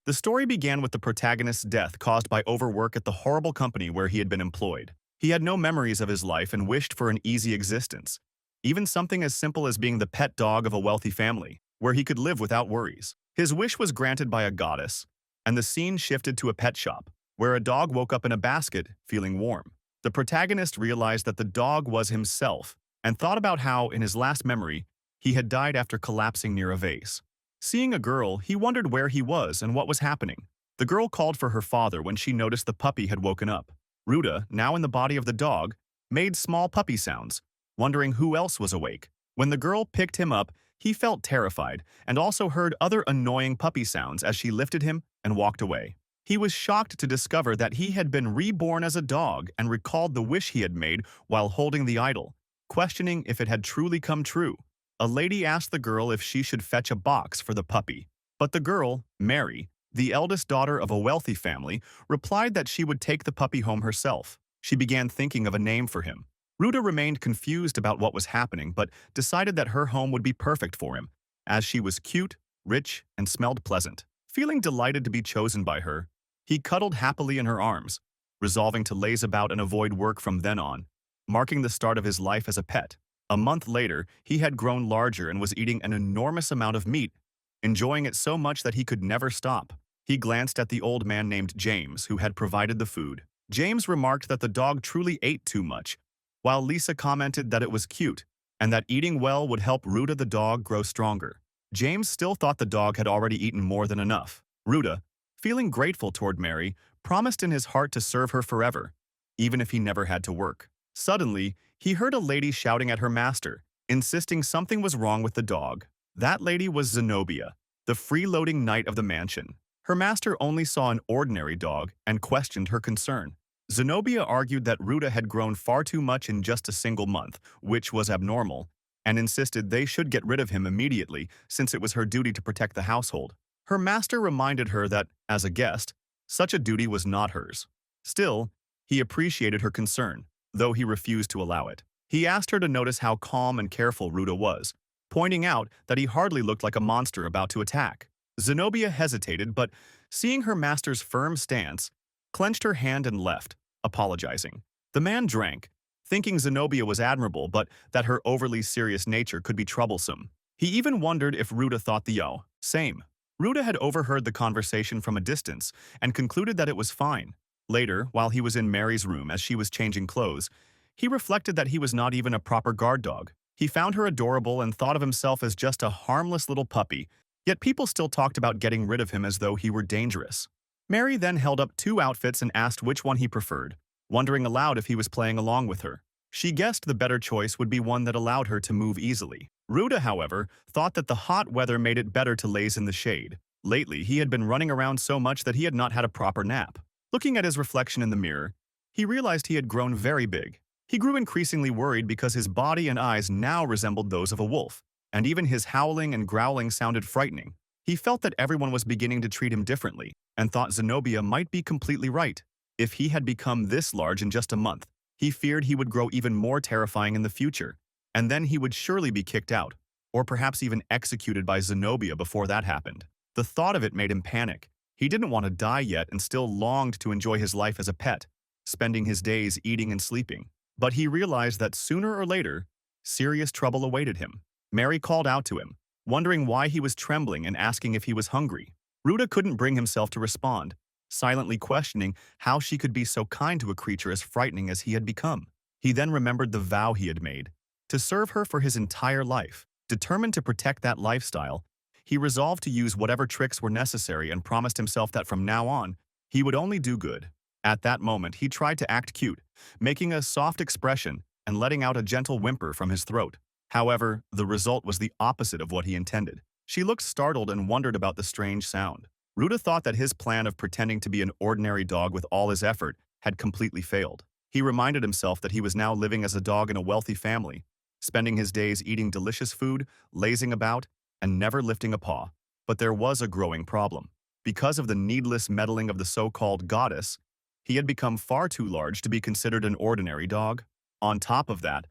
The story began with the protagonist's death caused by overwork at the horrible company where he had been employed. He had no memories of his life and wished for an easy existence, even something as simple as being the pet dog of a wealthy family, where he could live without worries. His wish was granted by a goddess, and the scene shifted to a pet shop, where a dog woke up in a basket, feeling warm. The protagonist realized that the dog was himself, and thought about how, in his last memory, he had died after collapsing near a vase. Seeing a girl, he wondered where he was and what was happening. The girl called for her father when she noticed the puppy had woken up. Ruta, now in the body of the dog, made small puppy sounds, wondering who else was awake. When the girl picked him up, he felt terrified and also heard other annoying puppy sounds as she lifted him and walked away. He was shocked to discover that he had been reborn as a dog and recalled the wish he had made while holding the idol, questioning if it had truly come true. A lady asked the girl if she should fetch a box for the puppy, but the girl, Mary, the eldest daughter of a wealthy family, replied that she would take the puppy home herself. She began thinking of a name for him. Ruta remained confused about what was happening but decided that her home would be perfect for him, as she was cute, rich, and smelled pleasant. Feeling delighted to be chosen by her, he cuddled happily in her arms, resolving to laze about and avoid work from then on, marking the start of his life as a pet. A month later, he had grown larger and was eating an enormous amount of meat, enjoying it so much that he could never stop. He glanced at the old man named James, who had provided the food. James remarked that the dog truly ate too much, while Lisa commented that it was cute, and that eating well would help Ruta the dog grow stronger. James still thought the dog had already eaten more than enough. Ruta, feeling grateful toward Mary, promised in his heart to serve her forever, even if he never had to work. Suddenly, he heard a lady shouting at her master, insisting something was wrong with the dog. That lady was Zenobia, the freeloading knight of the mansion. Her master only saw an ordinary dog and questioned her concern. Zenobia argued that Ruta had grown far too much in just a single month, which was abnormal, and insisted they should get rid of him immediately since it was her duty to protect the household. Her master reminded her that, as a guest, such a duty was not hers. Still, he appreciated her concern, though he refused to allow it. He asked her to notice how calm and careful Ruta was, pointing out that he hardly looked like a monster about to attack. Zenobia hesitated, but seeing her master's firm stance, clenched her hand and left, apologizing. The man drank, thinking Zenobia was admirable but that her overly serious nature could be troublesome. He even wondered if Ruta thought the same. Ruta had overheard the conversation from a distance and concluded that it was fine. Later, while he was in Mary's room as she was changing clothes, he reflected that he was not even a proper guard dog. He found her adorable and thought of himself as just a harmless little puppy, yet people still talked about getting rid of him as though he were dangerous. Mary then held up 2 outfits and asked which one he preferred, wondering aloud if he was playing along with her. She guessed the better choice would be one that allowed her to move easily. Ruta, however, thought that the hot weather made it better to laze in the shade. Lately, he had been running around so much that he had not had a proper nap. Looking at his reflection in the mirror, he realized he had grown very big. He grew increasingly worried because his body and eyes now resembled those of a wolf, and even his howling and growling sounded frightening. He felt that everyone was beginning to treat him differently, and thought Zenobia might be completely right. If he had become this large in just a month, he feared he would grow even more terrifying in the future, and then he would surely be kicked out, or perhaps even executed by Zenobia before that happened. The thought of it made him panic. He didn't want to die yet and still longed to enjoy his life as a pet, spending his days eating and sleeping. But he realized that sooner or later, serious trouble awaited him. Mary called out to him, wondering why he was trembling and asking if he was hungry. Ruta couldn't bring himself to respond, silently questioning how she could be so kind to a creature as frightening as he had become. He then remembered the vow he had made, to serve her for his entire life. Determined to protect that lifestyle, he resolved to use whatever tricks were necessary and promised himself that from now on, he would only do good. At that moment, he tried to act cute, making a soft expression and letting out a gentle whimper from his throat. However, the result was the opposite of what he intended. She looked startled and wondered about the strange sound. Ruta thought that his plan of pretending to be an ordinary dog with all his effort had completely failed. He reminded himself that he was now living as a dog in a wealthy family, spending his days eating delicious food, lazing about, and never lifting a paw. But there was a growing problem. Because of the needless meddling of the so-called goddess, he had become far too large to be considered an ordinary dog. On top of that,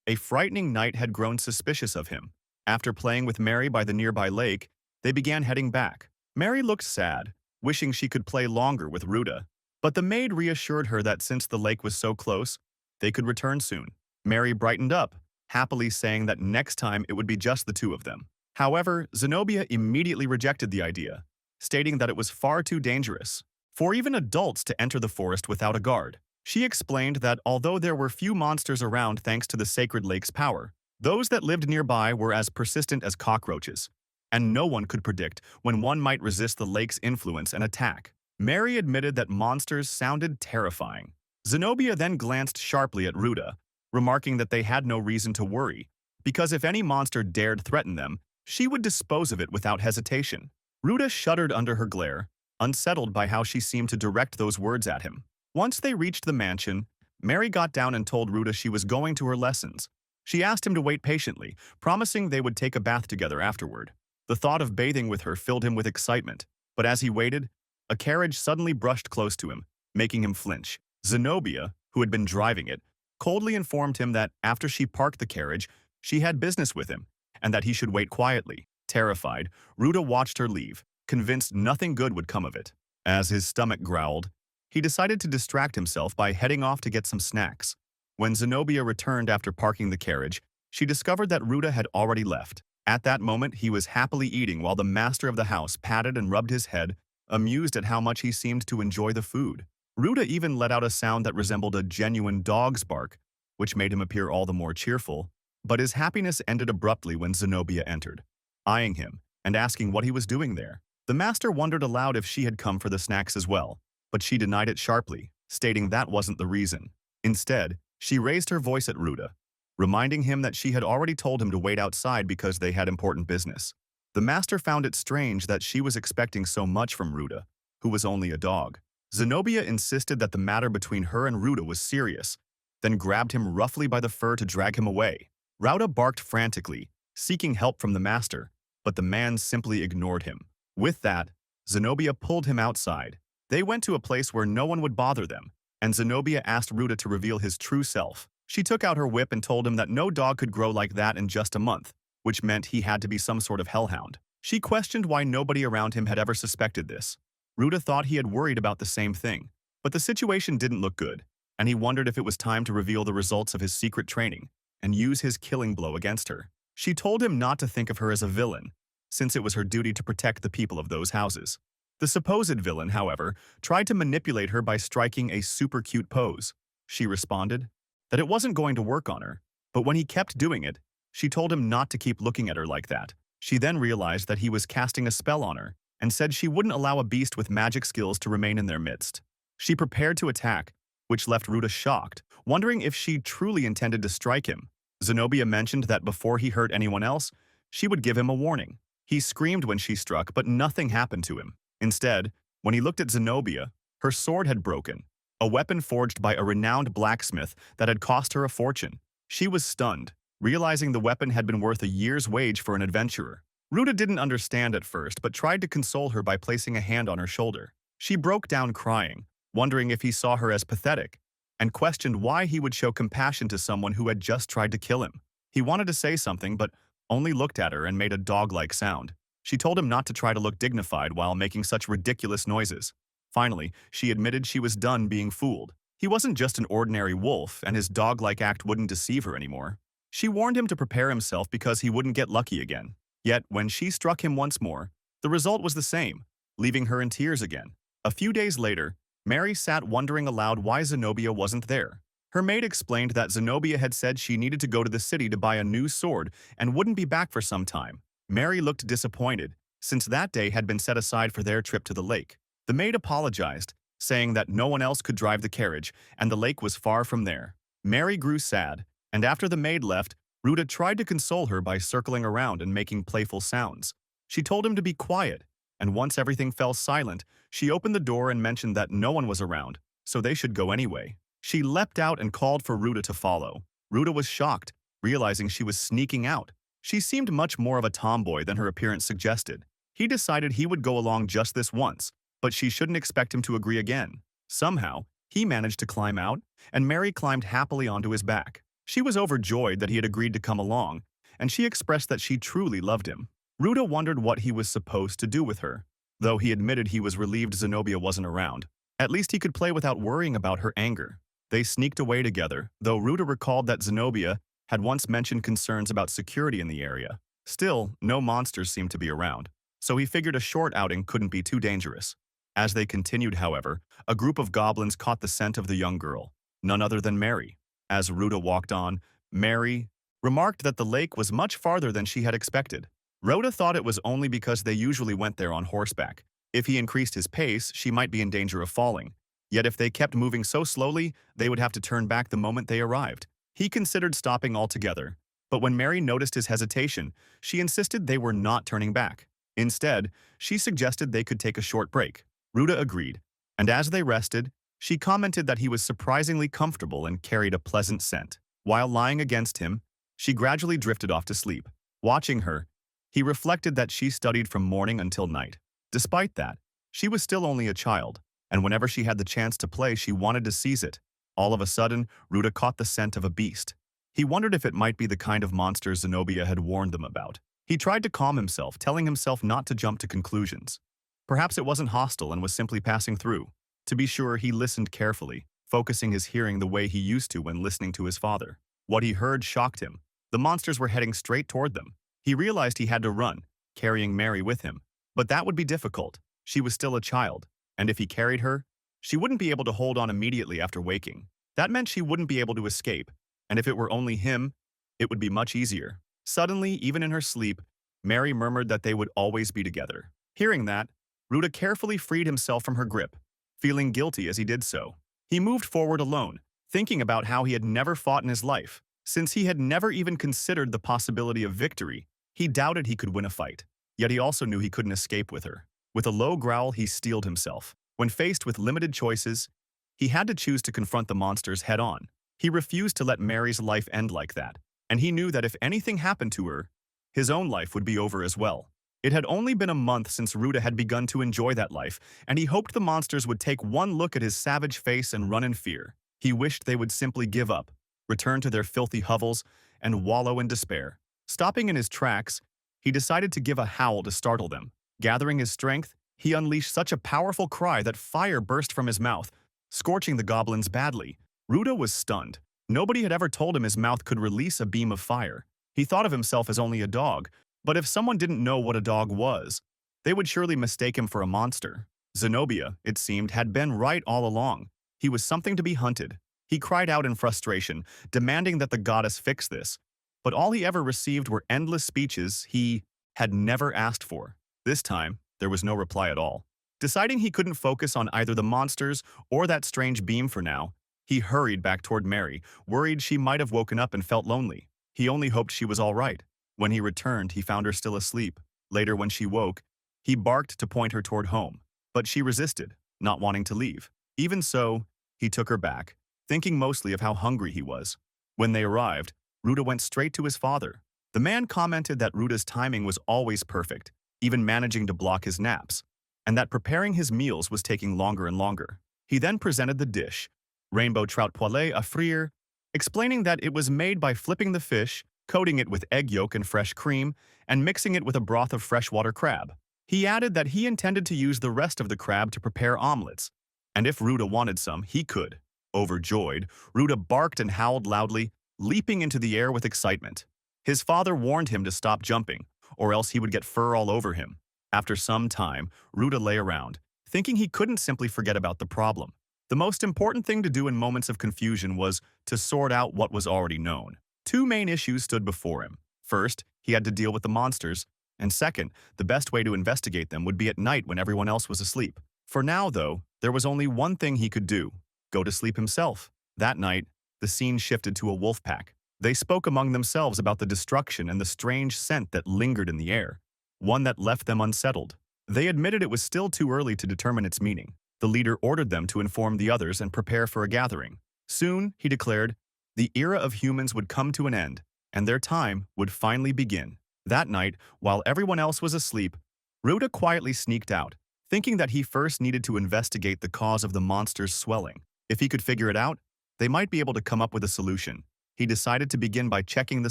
a frightening knight had grown suspicious of him. After playing with Mary by the nearby lake, they began heading back. Mary looked sad, wishing she could play longer with Ruta. But the maid reassured her that since the lake was so close, they could return soon. Mary brightened up, happily saying that next time it would be just the two of them. However, Zenobia immediately rejected the idea, stating that it was far too dangerous for even adults to enter the forest without a guard. She explained that although there were few monsters around thanks to the sacred lake's power, those that lived nearby were as persistent as cockroaches, and no one could predict when one might resist the lake's influence and attack. Mary admitted that monsters sounded terrifying. Zenobia then glanced sharply at Ruta, remarking that they had no reason to worry, because if any monster dared threaten them, she would dispose of it without hesitation. Ruta shuddered under her glare, unsettled by how she seemed to direct those words at him. Once they reached the mansion, Mary got down and told Ruta she was going to her lessons. She asked him to wait patiently, promising they would take a bath together afterward. The thought of bathing with her filled him with excitement, but as he waited, a carriage suddenly brushed close to him, making him flinch. Zenobia, who had been driving it, coldly informed him that after she parked the carriage, she had business with him, and that he should wait quietly. Terrified, Ruta watched her leave, convinced nothing good would come of it. As his stomach growled, he decided to distract himself by heading off to get some snacks. When Zenobia returned after parking the carriage, she discovered that Ruta had already left. At that moment, he was happily eating while the master of the house patted and rubbed his head, amused at how much he seemed to enjoy the food. Ruta even let out a sound that resembled a genuine dog's bark, which made him appear all the more cheerful. But his happiness ended abruptly when Zenobia entered, eyeing him and asking what he was doing there. The master wondered aloud if she had come for the snacks as well, but she denied it sharply, stating that wasn't the reason. Instead, she raised her voice at Ruta, reminding him that she had already told him to wait outside because they had important business. The master found it strange that she was expecting so much from Ruta, who was only a dog. Zenobia insisted that the matter between her and Ruta was serious, then grabbed him roughly by the fur to drag him away. Ruta barked frantically, seeking help from the master, but the man simply ignored him. With that, Zenobia pulled him outside. They went to a place where no one would bother them, and Zenobia asked Ruta to reveal his true self. She took out her whip and told him that no dog could grow like that in just a month, which meant he had to be some sort of hellhound. She questioned why nobody around him had ever suspected this. Ruta thought he had worried about the same thing, but the situation didn't look good, and he wondered if it was time to reveal the results of his secret training and use his killing blow against her. She told him not to think of her as a villain, since it was her duty to protect the people of those houses. The supposed villain, however, tried to manipulate her by striking a super cute pose. She responded that it wasn't going to work on her, but when he kept doing it, she told him not to keep looking at her like that. She then realized that he was casting a spell on her and said she wouldn't allow a beast with magic skills to remain in their midst. She prepared to attack, which left Ruta shocked, wondering if she truly intended to strike him. Zenobia mentioned that before he hurt anyone else, she would give him a warning. He screamed when she struck, but nothing happened to him. Instead, when he looked at Zenobia, her sword had broken, a weapon forged by a renowned blacksmith that had cost her a fortune. She was stunned, realizing the weapon had been worth a year's wage for an adventurer. Ruta didn't understand at first, but tried to console her by placing a hand on her shoulder. She broke down crying, wondering if he saw her as pathetic, and questioned why he would show compassion to someone who had just tried to kill him. He wanted to say something, but only looked at her and made a dog-like sound. She told him not to try to look dignified while making such ridiculous noises. Finally, she admitted she was done being fooled. He wasn't just an ordinary wolf, and his dog-like act wouldn't deceive her anymore. She warned him to prepare himself because he wouldn't get lucky again. Yet, when she struck him once more, the result was the same, leaving her in tears again. A few days later, Mary sat wondering aloud why Zenobia wasn't there. Her maid explained that Zenobia had said she needed to go to the city to buy a new sword and wouldn't be back for some time. Mary looked disappointed, since that day had been set aside for their trip to the lake. The maid apologized, saying that no one else could drive the carriage and the lake was far from there. Mary grew sad, and after the maid left, Ruta tried to console her by circling around and making playful sounds. She told him to be quiet, and once everything fell silent, she opened the door and mentioned that no one was around, so they should go anyway. She leapt out and called for Ruta to follow. Ruta was shocked, realizing she was sneaking out. She seemed much more of a tomboy than her appearance suggested. He decided he would go along just this once, but she shouldn't expect him to agree again. Somehow, he managed to climb out, and Mary climbed happily onto his back. She was overjoyed that he had agreed to come along, and she expressed that she truly loved him. Ruta wondered what he was supposed to do with her. Though he admitted he was relieved Zenobia wasn't around. At least he could play without worrying about her anger. They sneaked away together, though Ruta recalled that Zenobia had once mentioned concerns about security in the area. Still, no monsters seemed to be around, so he figured a short outing couldn't be too dangerous. As they continued, however, a group of goblins caught the scent of the young girl, none other than Mary. As Ruta walked on, Mary remarked that the lake was much farther than she had expected. Rhoda thought it was only because they usually went there on horseback. If he increased his pace, she might be in danger of falling. Yet if they kept moving so slowly, they would have to turn back the moment they arrived. He considered stopping altogether, but when Mary noticed his hesitation, she insisted they were not turning back. Instead, she suggested they could take a short break. Ruta agreed, and as they rested, she commented that he was surprisingly comfortable and carried a pleasant scent. While lying against him, she gradually drifted off to sleep. Watching her, he reflected that she studied from morning until night. Despite that, she was still only a child, and whenever she had the chance to play, she wanted to seize it. All of a sudden, Ruta caught the scent of a beast. He wondered if it might be the kind of monster Zenobia had warned them about. He tried to calm himself, telling himself not to jump to conclusions. Perhaps it wasn't hostile and was simply passing through. To be sure, he listened carefully, focusing his hearing the way he used to when listening to his father. What he heard shocked him. The monsters were heading straight toward them. He realized he had to run, carrying Mary with him. But that would be difficult. She was still a child, and if he carried her, she wouldn't be able to hold on immediately after waking. That meant she wouldn't be able to escape, and if it were only him, it would be much easier. Suddenly, even in her sleep, Mary murmured that they would always be together. Hearing that, Ruta carefully freed himself from her grip, feeling guilty as he did so. He moved forward alone, thinking about how he had never fought in his life. Since he had never even considered the possibility of victory, he doubted he could win a fight. Yet he also knew he couldn't escape with her. With a low growl, he steeled himself. When faced with limited choices, he had to choose to confront the monsters head-on. He refused to let Mary's life end like that, and he knew that if anything happened to her, his own life would be over as well. It had only been a month since Ruta had begun to enjoy that life, and he hoped the monsters would take one look at his savage face and run in fear. He wished they would simply give up, return to their filthy hovels, and wallow in despair. Stopping in his tracks, he decided to give a howl to startle them. Gathering his strength, he unleashed such a powerful cry that fire burst from his mouth, scorching the goblins badly. Ruta was stunned. Nobody had ever told him his mouth could release a beam of fire. He thought of himself as only a dog, but if someone didn't know what a dog was, they would surely mistake him for a monster. Zenobia, it seemed, had been right all along. He was something to be hunted. He cried out in frustration, demanding that the goddess fix this. But all he ever received were endless speeches he had never asked for. This time, there was no reply at all. Deciding he couldn't focus on either the monsters or that strange beam for now, he hurried back toward Mary, worried she might have woken up and felt lonely. He only hoped she was all right. When he returned, he found her still asleep. Later, when she woke, he barked to point her toward home, but she resisted, not wanting to leave. Even so, he took her back, thinking mostly of how hungry he was. When they arrived, Ruta went straight to his father. The man commented that Ruta's timing was always perfect, even managing to block his naps, and that preparing his meals was taking longer and longer. He then presented the dish, rainbow trout poêlée à frire, explaining that it was made by flipping the fish, coating it with egg yolk and fresh cream, and mixing it with a broth of freshwater crab. He added that he intended to use the rest of the crab to prepare omelets, and if Ruta wanted some, he could. Overjoyed, Ruta barked and howled loudly, leaping into the air with excitement. His father warned him to stop jumping, or else he would get fur all over him. After some time, Ruta lay around, thinking he couldn't simply forget about the problem. The most important thing to do in moments of confusion was to sort out what was already known. Two main issues stood before him. First, he had to deal with the monsters, and second, the best way to investigate them would be at night when everyone else was asleep. For now, though, there was only one thing he could do: go to sleep himself. That night, the scene shifted to a wolf pack. They spoke among themselves about the destruction and the strange scent that lingered in the air, one that left them unsettled. They admitted it was still too early to determine its meaning. The leader ordered them to inform the others and prepare for a gathering. Soon, he declared, the era of humans would come to an end, and their time would finally begin. That night, while everyone else was asleep, Ruta quietly sneaked out, thinking that he first needed to investigate the cause of the monster's swelling. If he could figure it out, they might be able to come up with a solution. He decided to begin by checking the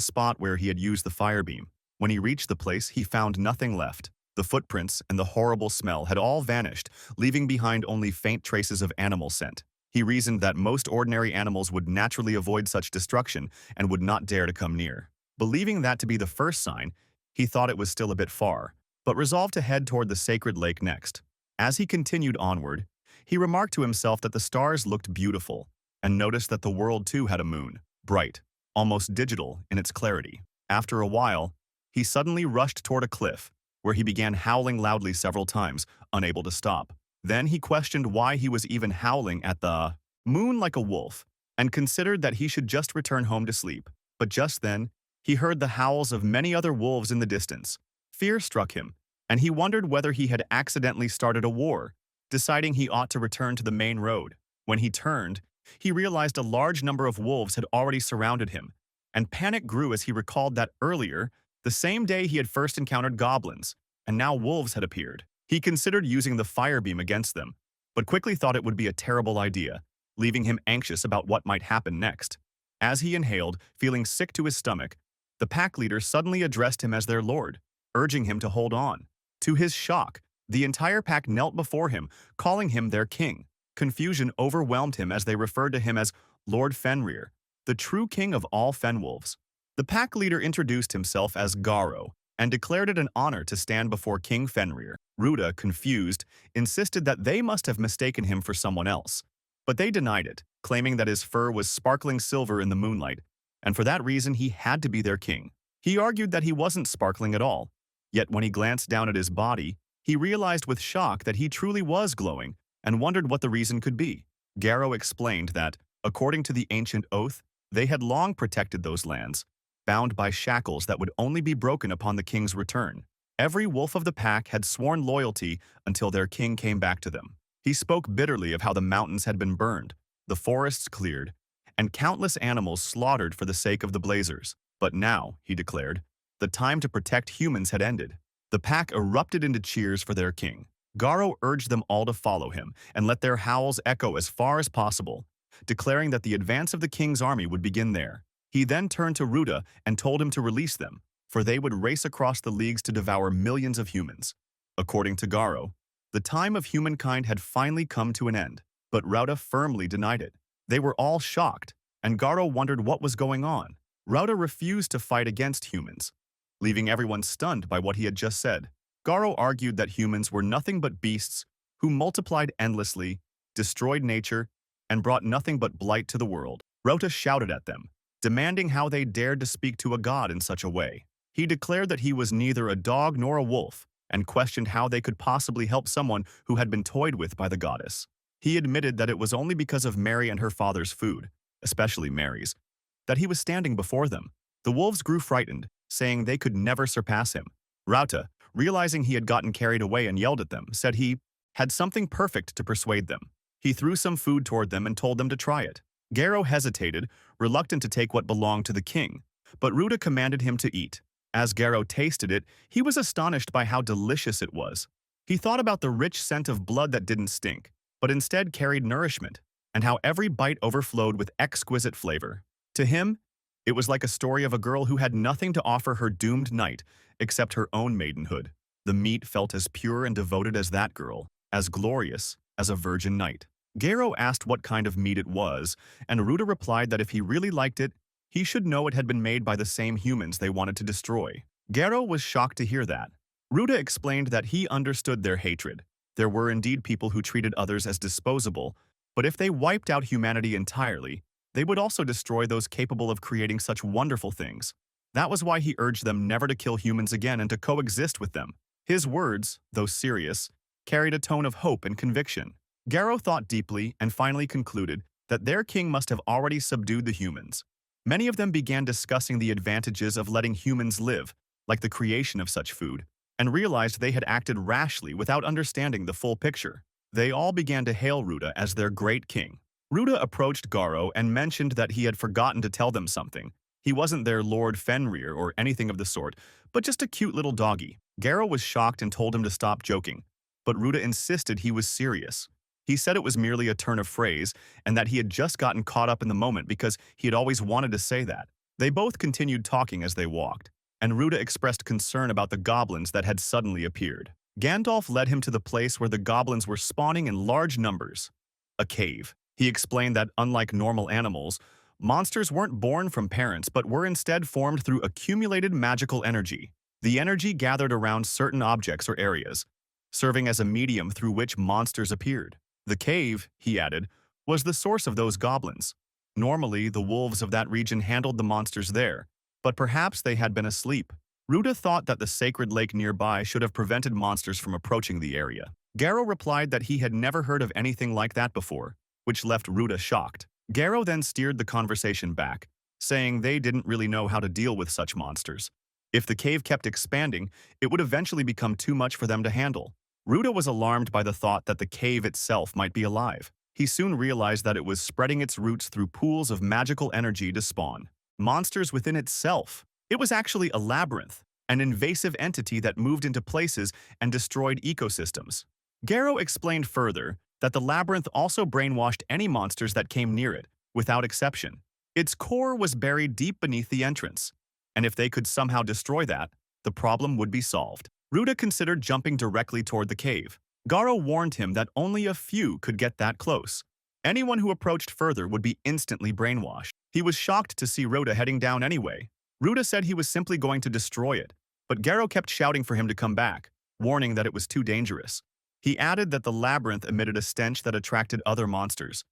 spot where he had used the fire beam. When he reached the place, he found nothing left. The footprints and the horrible smell had all vanished, leaving behind only faint traces of animal scent. He reasoned that most ordinary animals would naturally avoid such destruction and would not dare to come near. Believing that to be the first sign, he thought it was still a bit far, but resolved to head toward the sacred lake next. As he continued onward, he remarked to himself that the stars looked beautiful, and noticed that the world too had a moon, bright, almost digital in its clarity. After a while, he suddenly rushed toward a cliff, where he began howling loudly several times, unable to stop. Then he questioned why he was even howling at the moon like a wolf, and considered that he should just return home to sleep. But just then, he heard the howls of many other wolves in the distance. Fear struck him, and he wondered whether he had accidentally started a war, deciding he ought to return to the main road. When he turned, he realized a large number of wolves had already surrounded him, and panic grew as he recalled that earlier, the same day he had first encountered goblins, and now wolves had appeared. He considered using the fire beam against them, but quickly thought it would be a terrible idea, leaving him anxious about what might happen next. As he inhaled, feeling sick to his stomach, the pack leader suddenly addressed him as their lord, urging him to hold on. To his shock, the entire pack knelt before him, calling him their king. Confusion overwhelmed him as they referred to him as Lord Fenrir, the true king of all Fenwolves. The pack leader introduced himself as Garo and declared it an honor to stand before King Fenrir. Ruta, confused, insisted that they must have mistaken him for someone else, but they denied it, claiming that his fur was sparkling silver in the moonlight, and for that reason he had to be their king. He argued that he wasn't sparkling at all, yet when he glanced down at his body, he realized with shock that he truly was glowing and wondered what the reason could be. Garo explained that, according to the ancient oath, they had long protected those lands, bound by shackles that would only be broken upon the king's return. Every wolf of the pack had sworn loyalty until their king came back to them. He spoke bitterly of how the mountains had been burned, the forests cleared, and countless animals slaughtered for the sake of the blazers. But now, he declared, the time to protect humans had ended. The pack erupted into cheers for their king. Garo urged them all to follow him and let their howls echo as far as possible, declaring that the advance of the king's army would begin there. He then turned to Ruta and told him to release them, for they would race across the leagues to devour millions of humans. According to Garo, the time of humankind had finally come to an end, but Ruta firmly denied it. They were all shocked, and Garo wondered what was going on. Ruta refused to fight against humans, leaving everyone stunned by what he had just said. Garo argued that humans were nothing but beasts who multiplied endlessly, destroyed nature, and brought nothing but blight to the world. Ruta shouted at them, demanding how they dared to speak to a god in such a way. He declared that he was neither a dog nor a wolf, and questioned how they could possibly help someone who had been toyed with by the goddess. He admitted that it was only because of Mary and her father's food, especially Mary's, that he was standing before them. The wolves grew frightened, saying they could never surpass him. Ruta, realizing he had gotten carried away and yelled at them, said he had something perfect to persuade them. He threw some food toward them and told them to try it. Garo hesitated, reluctant to take what belonged to the king, but Ruta commanded him to eat. As Garo tasted it, he was astonished by how delicious it was. He thought about the rich scent of blood that didn't stink, but instead carried nourishment, and how every bite overflowed with exquisite flavor. To him, it was like a story of a girl who had nothing to offer her doomed knight except her own maidenhood. The meat felt as pure and devoted as that girl, as glorious as a virgin knight. Garo asked what kind of meat it was, and Ruta replied that if he really liked it, he should know it had been made by the same humans they wanted to destroy. Garo was shocked to hear that. Ruta explained that he understood their hatred. There were indeed people who treated others as disposable, but if they wiped out humanity entirely, they would also destroy those capable of creating such wonderful things. That was why he urged them never to kill humans again and to coexist with them. His words, though serious, carried a tone of hope and conviction. Garo thought deeply and finally concluded that their king must have already subdued the humans. Many of them began discussing the advantages of letting humans live, like the creation of such food, and realized they had acted rashly without understanding the full picture. They all began to hail Ruta as their great king. Ruta approached Garo and mentioned that he had forgotten to tell them something. He wasn't their Lord Fenrir or anything of the sort, but just a cute little doggy. Garo was shocked and told him to stop joking, but Ruta insisted he was serious. He said it was merely a turn of phrase and that he had just gotten caught up in the moment because he had always wanted to say that. They both continued talking as they walked. and Ruda expressed concern about the goblins that had suddenly appeared. Gandalf led him to the place where the goblins were spawning in large numbers, a cave. He explained that unlike normal animals, monsters weren't born from parents but were instead formed through accumulated magical energy. The energy gathered around certain objects or areas, serving as a medium through which monsters appeared. The cave, he added, was the source of those goblins. Normally, the wolves of that region handled the monsters there, but perhaps they had been asleep. Ruda thought that the sacred lake nearby should have prevented monsters from approaching the area. Garrow replied that he had never heard of anything like that before, which left Ruda shocked. Garrow then steered the conversation back, saying they didn't really know how to deal with such monsters. If the cave kept expanding, it would eventually become too much for them to handle. Ruda was alarmed by the thought that the cave itself might be alive. He soon realized that it was spreading its roots through pools of magical energy to spawn monsters within itself. It was actually a labyrinth, an invasive entity that moved into places and destroyed ecosystems. Garrow explained further that the labyrinth also brainwashed any monsters that came near it, without exception. Its core was buried deep beneath the entrance, and if they could somehow destroy that, the problem would be solved. Ruda considered jumping directly toward the cave. Garrow warned him that only a few could get that close. Anyone who approached further would be instantly brainwashed. He was shocked to see Ruda heading down anyway. Ruda said he was simply going to destroy it, but Garrow kept shouting for him to come back, warning that it was too dangerous. He added that the labyrinth emitted a stench that attracted other monsters,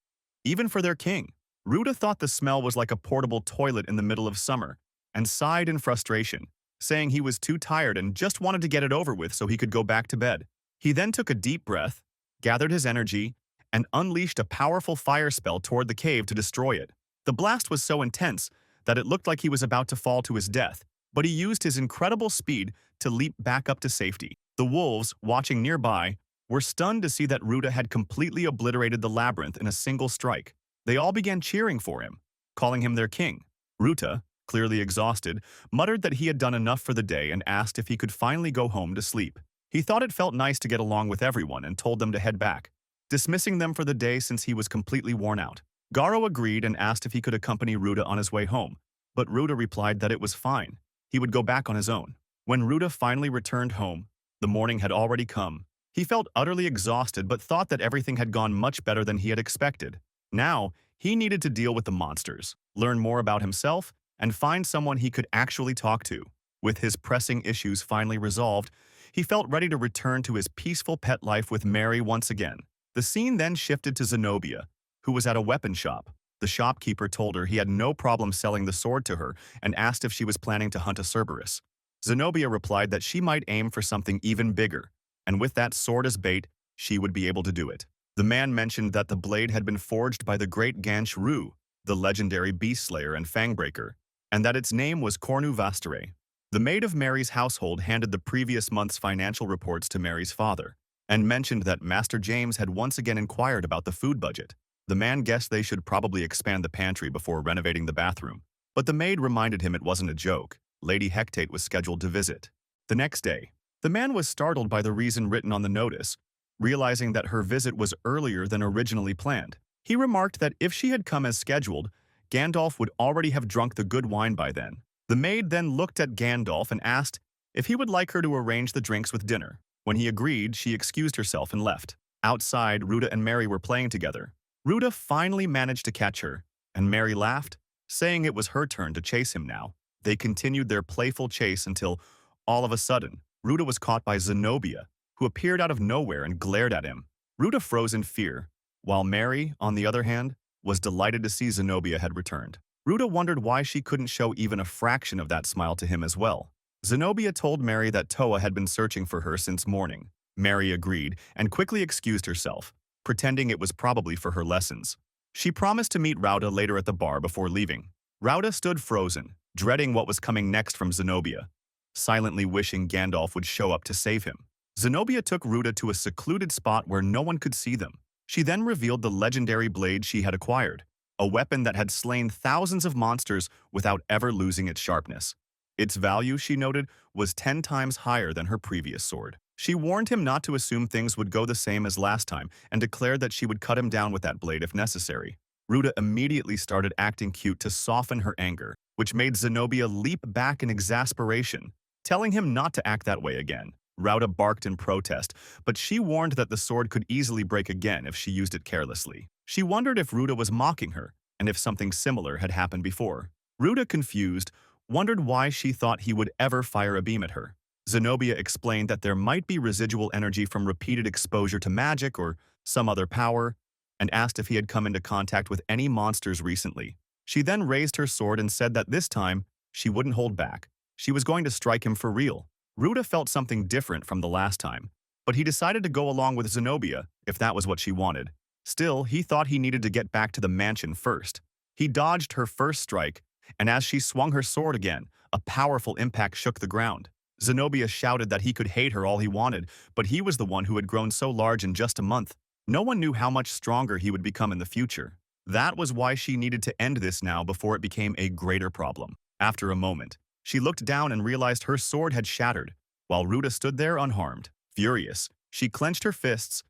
even for their king. Ruda thought the smell was like a portable toilet in the middle of summer, and sighed in frustration, saying he was too tired and just wanted to get it over with so he could go back to bed. He then took a deep breath, gathered his energy, and unleashed a powerful fire spell toward the cave to destroy it. The blast was so intense that it looked like he was about to fall to his death, but he used his incredible speed to leap back up to safety. The wolves, watching nearby, were stunned to see that Ruda had completely obliterated the labyrinth in a single strike. They all began cheering for him, calling him their king. Ruta, clearly exhausted, muttered that he had done enough for the day and asked if he could finally go home to sleep. He thought it felt nice to get along with everyone and told them to head back, dismissing them for the day since he was completely worn out. Garrow agreed and asked if he could accompany Ruda on his way home, but Ruda replied that it was fine. He would go back on his own. When Ruda finally returned home, the morning had already come. He felt utterly exhausted but thought that everything had gone much better than he had expected. Now, he needed to deal with the monsters, learn more about himself, and find someone he could actually talk to. With his pressing issues finally resolved, he felt ready to return to his peaceful pet life with Mary once again. The scene then shifted to Zenobia, who was at a weapon shop. The shopkeeper told her he had no problem selling the sword to her and asked if she was planning to hunt a Cerberus. Zenobia replied that she might aim for something even bigger, and with that sword as bait, she would be able to do it. The man mentioned that the blade had been forged by the great Gansh Ru, the legendary beast slayer and fangbreaker, and that its name was Cornu Vastere. The maid of Mary's household handed the previous month's financial reports to Mary's father, and mentioned that Master James had once again inquired about the food budget. The man guessed they should probably expand the pantry before renovating the bathroom, but the maid reminded him it wasn't a joke. Lady Hecate was scheduled to visit. The next day, the man was startled by the reason written on the notice, realizing that her visit was earlier than originally planned. He remarked that if she had come as scheduled, Gandalf would already have drunk the good wine by then. The maid then looked at Gandalf and asked if he would like her to arrange the drinks with dinner. When he agreed, she excused herself and left. Outside, Ruda and Mary were playing together. Ruda finally managed to catch her, and Mary laughed, saying it was her turn to chase him now. They continued their playful chase until, all of a sudden, Ruda was caught by Zenobia, who appeared out of nowhere and glared at him. Ruda froze in fear, while Mary, on the other hand, was delighted to see Zenobia had returned. Ruda wondered why she couldn't show even a fraction of that smile to him as well. Zenobia told Mary that Toa had been searching for her since morning. Mary agreed and quickly excused herself, pretending it was probably for her lessons. She promised to meet Rauda later at the bar before leaving. Rauda stood frozen, dreading what was coming next from Zenobia, silently wishing Gandalf would show up to save him. Zenobia took Ruda to a secluded spot where no one could see them. She then revealed the legendary blade she had acquired, a weapon that had slain thousands of monsters without ever losing its sharpness. Its value, she noted, was 10 times higher than her previous sword. She warned him not to assume things would go the same as last time and declared that she would cut him down with that blade if necessary. Ruta immediately started acting cute to soften her anger, which made Zenobia leap back in exasperation, telling him not to act that way again. Ruta barked in protest, but she warned that the sword could easily break again if she used it carelessly. She wondered if Ruta was mocking her, and if something similar had happened before. Ruta, confused, wondered why she thought he would ever fire a beam at her. Zenobia explained that there might be residual energy from repeated exposure to magic or some other power, and asked if he had come into contact with any monsters recently. She then raised her sword and said that this time, she wouldn't hold back. She was going to strike him for real. Ruta felt something different from the last time, but he decided to go along with Zenobia if that was what she wanted. Still, he thought he needed to get back to the mansion first. He dodged her first strike, and as she swung her sword again, a powerful impact shook the ground. Zenobia shouted that he could hate her all he wanted, but he was the one who had grown so large in just a month. No one knew how much stronger he would become in the future. That was why she needed to end this now before it became a greater problem. After a moment, she looked down and realized her sword had shattered, while Ruta stood there unharmed. Furious, she clenched her fists,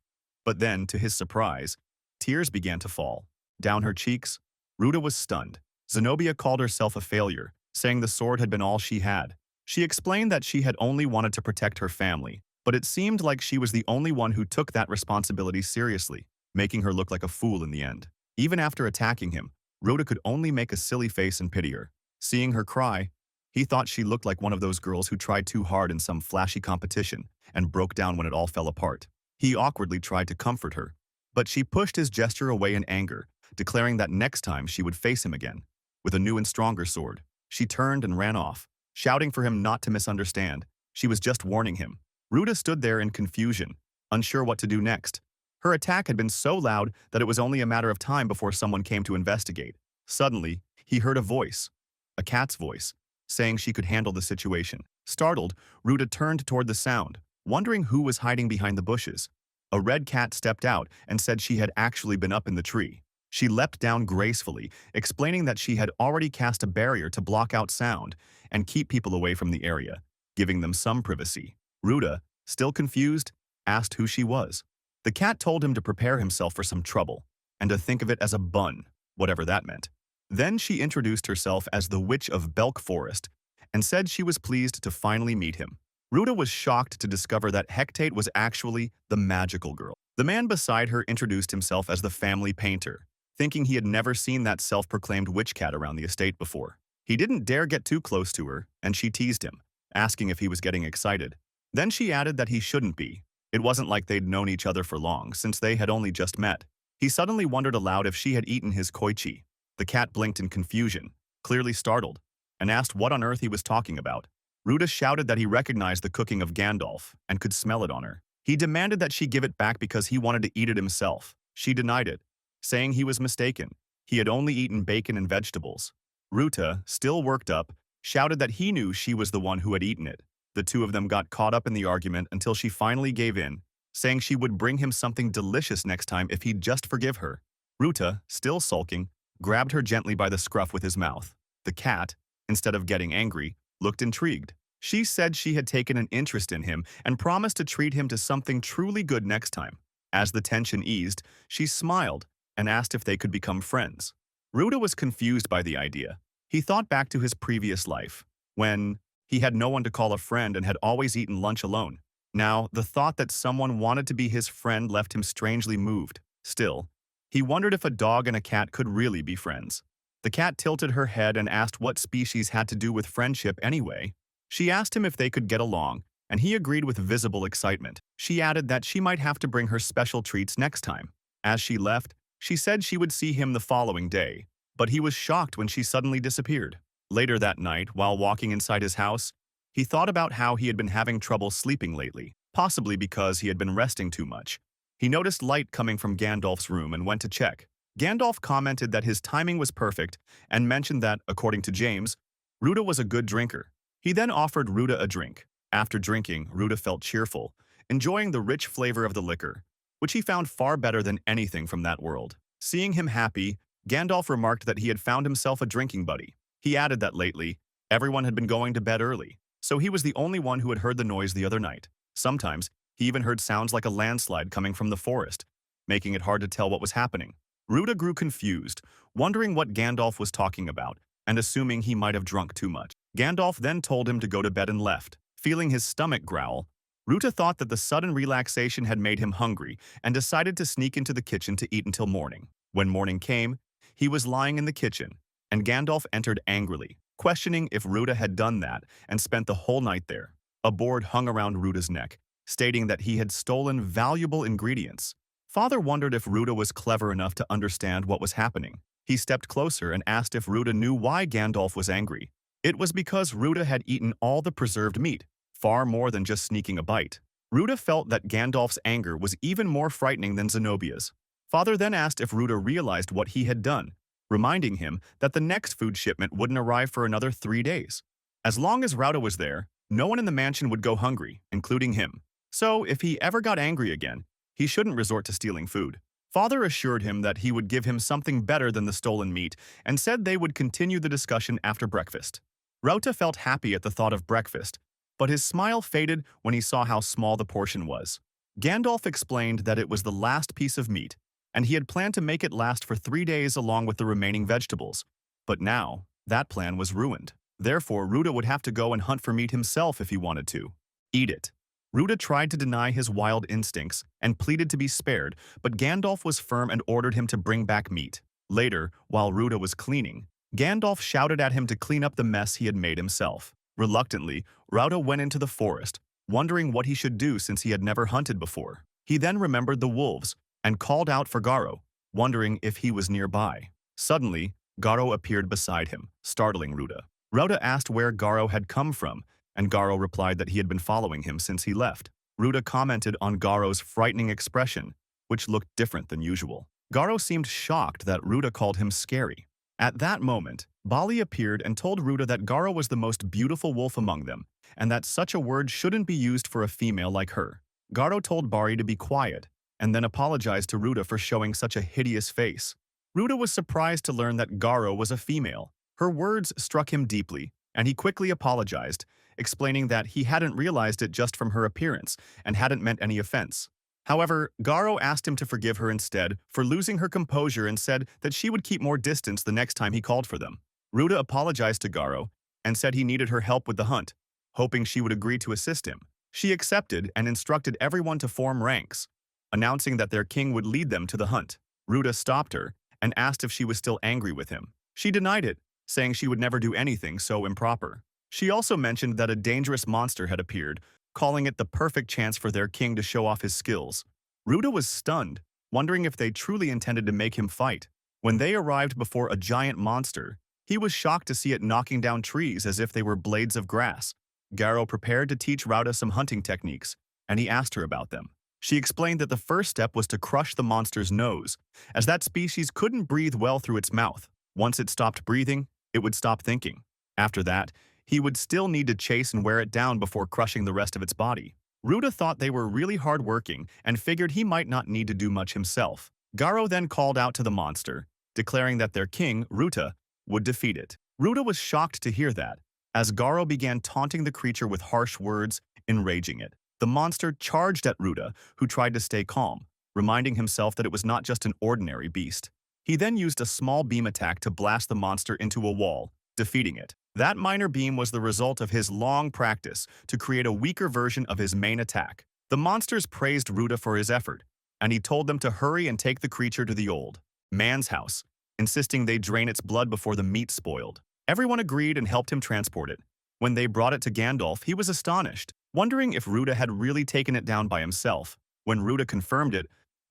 but then, to his surprise, tears began to fall down her cheeks. Ruta was stunned. Zenobia called herself a failure, saying the sword had been all she had. She explained that she had only wanted to protect her family, but it seemed like she was the only one who took that responsibility seriously, making her look like a fool in the end. Even after attacking him, Ruta could only make a silly face and pity her. Seeing her cry, he thought she looked like one of those girls who tried too hard in some flashy competition and broke down when it all fell apart. He awkwardly tried to comfort her, but she pushed his gesture away in anger, declaring that next time she would face him again. With a new and stronger sword, she turned and ran off, shouting for him not to misunderstand. She was just warning him. Ruta stood there in confusion, unsure what to do next. Her attack had been so loud that it was only a matter of time before someone came to investigate. Suddenly, he heard a voice, a cat's voice, saying she could handle the situation. Startled, Ruta turned toward the sound, wondering who was hiding behind the bushes. A red cat stepped out and said she had actually been up in the tree. She leapt down gracefully, explaining that she had already cast a barrier to block out sound and keep people away from the area, giving them some privacy. Ruta, still confused, asked who she was. The cat told him to prepare himself for some trouble, and to think of it as a bun, whatever that meant. Then she introduced herself as the Witch of Belk Forest, and said she was pleased to finally meet him. Ruta was shocked to discover that Hecate was actually the magical girl. The man beside her introduced himself as the family painter, thinking he had never seen that self-proclaimed witch cat around the estate before. He didn't dare get too close to her, and she teased him, asking if he was getting excited. Then she added that he shouldn't be. It wasn't like they'd known each other for long, since they had only just met. He suddenly wondered aloud if she had eaten his koichi. The cat blinked in confusion, clearly startled, and asked what on earth he was talking about. Ruta shouted that he recognized the cooking of Gandalf and could smell it on her. He demanded that she give it back because he wanted to eat it himself. She denied it, saying he was mistaken. He had only eaten bacon and vegetables. Ruta, still worked up, shouted that he knew she was the one who had eaten it. The two of them got caught up in the argument until she finally gave in, saying she would bring him something delicious next time if he'd just forgive her. Ruta, still sulking, grabbed her gently by the scruff with his mouth. The cat, instead of getting angry, looked intrigued. She said she had taken an interest in him and promised to treat him to something truly good next time. As the tension eased, she smiled and asked if they could become friends. Ruta was confused by the idea. He thought back to his previous life, when he had no one to call a friend and had always eaten lunch alone. Now, the thought that someone wanted to be his friend left him strangely moved. Still, he wondered if a dog and a cat could really be friends. The cat tilted her head and asked what species had to do with friendship anyway. She asked him if they could get along, and he agreed with visible excitement. She added that she might have to bring her special treats next time. As she left, she said she would see him the following day, but he was shocked when she suddenly disappeared. Later that night, while walking inside his house, he thought about how he had been having trouble sleeping lately, possibly because he had been resting too much. He noticed light coming from Gandalf's room and went to check. Gandalf commented that his timing was perfect and mentioned that, according to James, Ruta was a good drinker. He then offered Ruta a drink. After drinking, Ruta felt cheerful, enjoying the rich flavor of the liquor, which he found far better than anything from that world. Seeing him happy, Gandalf remarked that he had found himself a drinking buddy. He added that lately, everyone had been going to bed early, so he was the only one who had heard the noise the other night. Sometimes, he even heard sounds like a landslide coming from the forest, making it hard to tell what was happening. Ruta grew confused, wondering what Gandalf was talking about, and assuming he might have drunk too much. Gandalf then told him to go to bed and left. Feeling his stomach growl, Ruta thought that the sudden relaxation had made him hungry and decided to sneak into the kitchen to eat until morning. When morning came, he was lying in the kitchen, and Gandalf entered angrily, questioning if Ruta had done that and spent the whole night there. A board hung around Ruta's neck, stating that he had stolen valuable ingredients. Father wondered if Ruta was clever enough to understand what was happening. He stepped closer and asked if Ruta knew why Gandalf was angry. It was because Ruta had eaten all the preserved meat, far more than just sneaking a bite. Ruta felt that Gandalf's anger was even more frightening than Zenobia's. Father then asked if Ruta realized what he had done, reminding him that the next food shipment wouldn't arrive for another 3 days. As long as Ruta was there, no one in the mansion would go hungry, including him. So, if he ever got angry again, he shouldn't resort to stealing food. Father assured him that he would give him something better than the stolen meat and said they would continue the discussion after breakfast. Ruta felt happy at the thought of breakfast, but his smile faded when he saw how small the portion was. Gandalf explained that it was the last piece of meat, and he had planned to make it last for 3 days along with the remaining vegetables. But now, that plan was ruined. Therefore, Ruta would have to go and hunt for meat himself if he wanted to. Eat it. Ruta tried to deny his wild instincts and pleaded to be spared, but Gandalf was firm and ordered him to bring back meat. Later, while Ruta was cleaning, Gandalf shouted at him to clean up the mess he had made himself. Reluctantly, Ruta went into the forest, wondering what he should do since he had never hunted before. He then remembered the wolves and called out for Garo, wondering if he was nearby. Suddenly, Garo appeared beside him, startling Ruta. Ruta asked where Garo had come from, and Garo replied that he had been following him since he left. Ruta commented on Garo's frightening expression, which looked different than usual. Garo seemed shocked that Ruta called him scary. At that moment, Bali appeared and told Ruta that Garo was the most beautiful wolf among them, and that such a word shouldn't be used for a female like her. Garo told Bari to be quiet, and then apologized to Ruta for showing such a hideous face. Ruta was surprised to learn that Garo was a female. Her words struck him deeply, and he quickly apologized, explaining that he hadn't realized it just from her appearance and hadn't meant any offense. However, Garo asked him to forgive her instead for losing her composure and said that she would keep more distance the next time he called for them. Ruta apologized to Garo and said he needed her help with the hunt, hoping she would agree to assist him. She accepted and instructed everyone to form ranks, announcing that their king would lead them to the hunt. Ruta stopped her and asked if she was still angry with him. She denied it, saying she would never do anything so improper. She also mentioned that a dangerous monster had appeared, calling it the perfect chance for their king to show off his skills. Ruta was stunned, wondering if they truly intended to make him fight. When they arrived before a giant monster, he was shocked to see it knocking down trees as if they were blades of grass. Garo prepared to teach Ruta some hunting techniques, and he asked her about them. She explained that the first step was to crush the monster's nose, as that species couldn't breathe well through its mouth. Once it stopped breathing, it would stop thinking. After that, he would still need to chase and wear it down before crushing the rest of its body. Ruta thought they were really hard-working and figured he might not need to do much himself. Garo then called out to the monster, declaring that their king, Ruta, would defeat it. Ruta was shocked to hear that, as Garo began taunting the creature with harsh words, enraging it. The monster charged at Ruta, who tried to stay calm, reminding himself that it was not just an ordinary beast. He then used a small beam attack to blast the monster into a wall, defeating it. That minor beam was the result of his long practice to create a weaker version of his main attack. The monsters praised Ruta for his effort, and he told them to hurry and take the creature to the old man's house, insisting they drain its blood before the meat spoiled. Everyone agreed and helped him transport it. When they brought it to Gandalf, he was astonished, wondering if Ruta had really taken it down by himself. When Ruta confirmed it,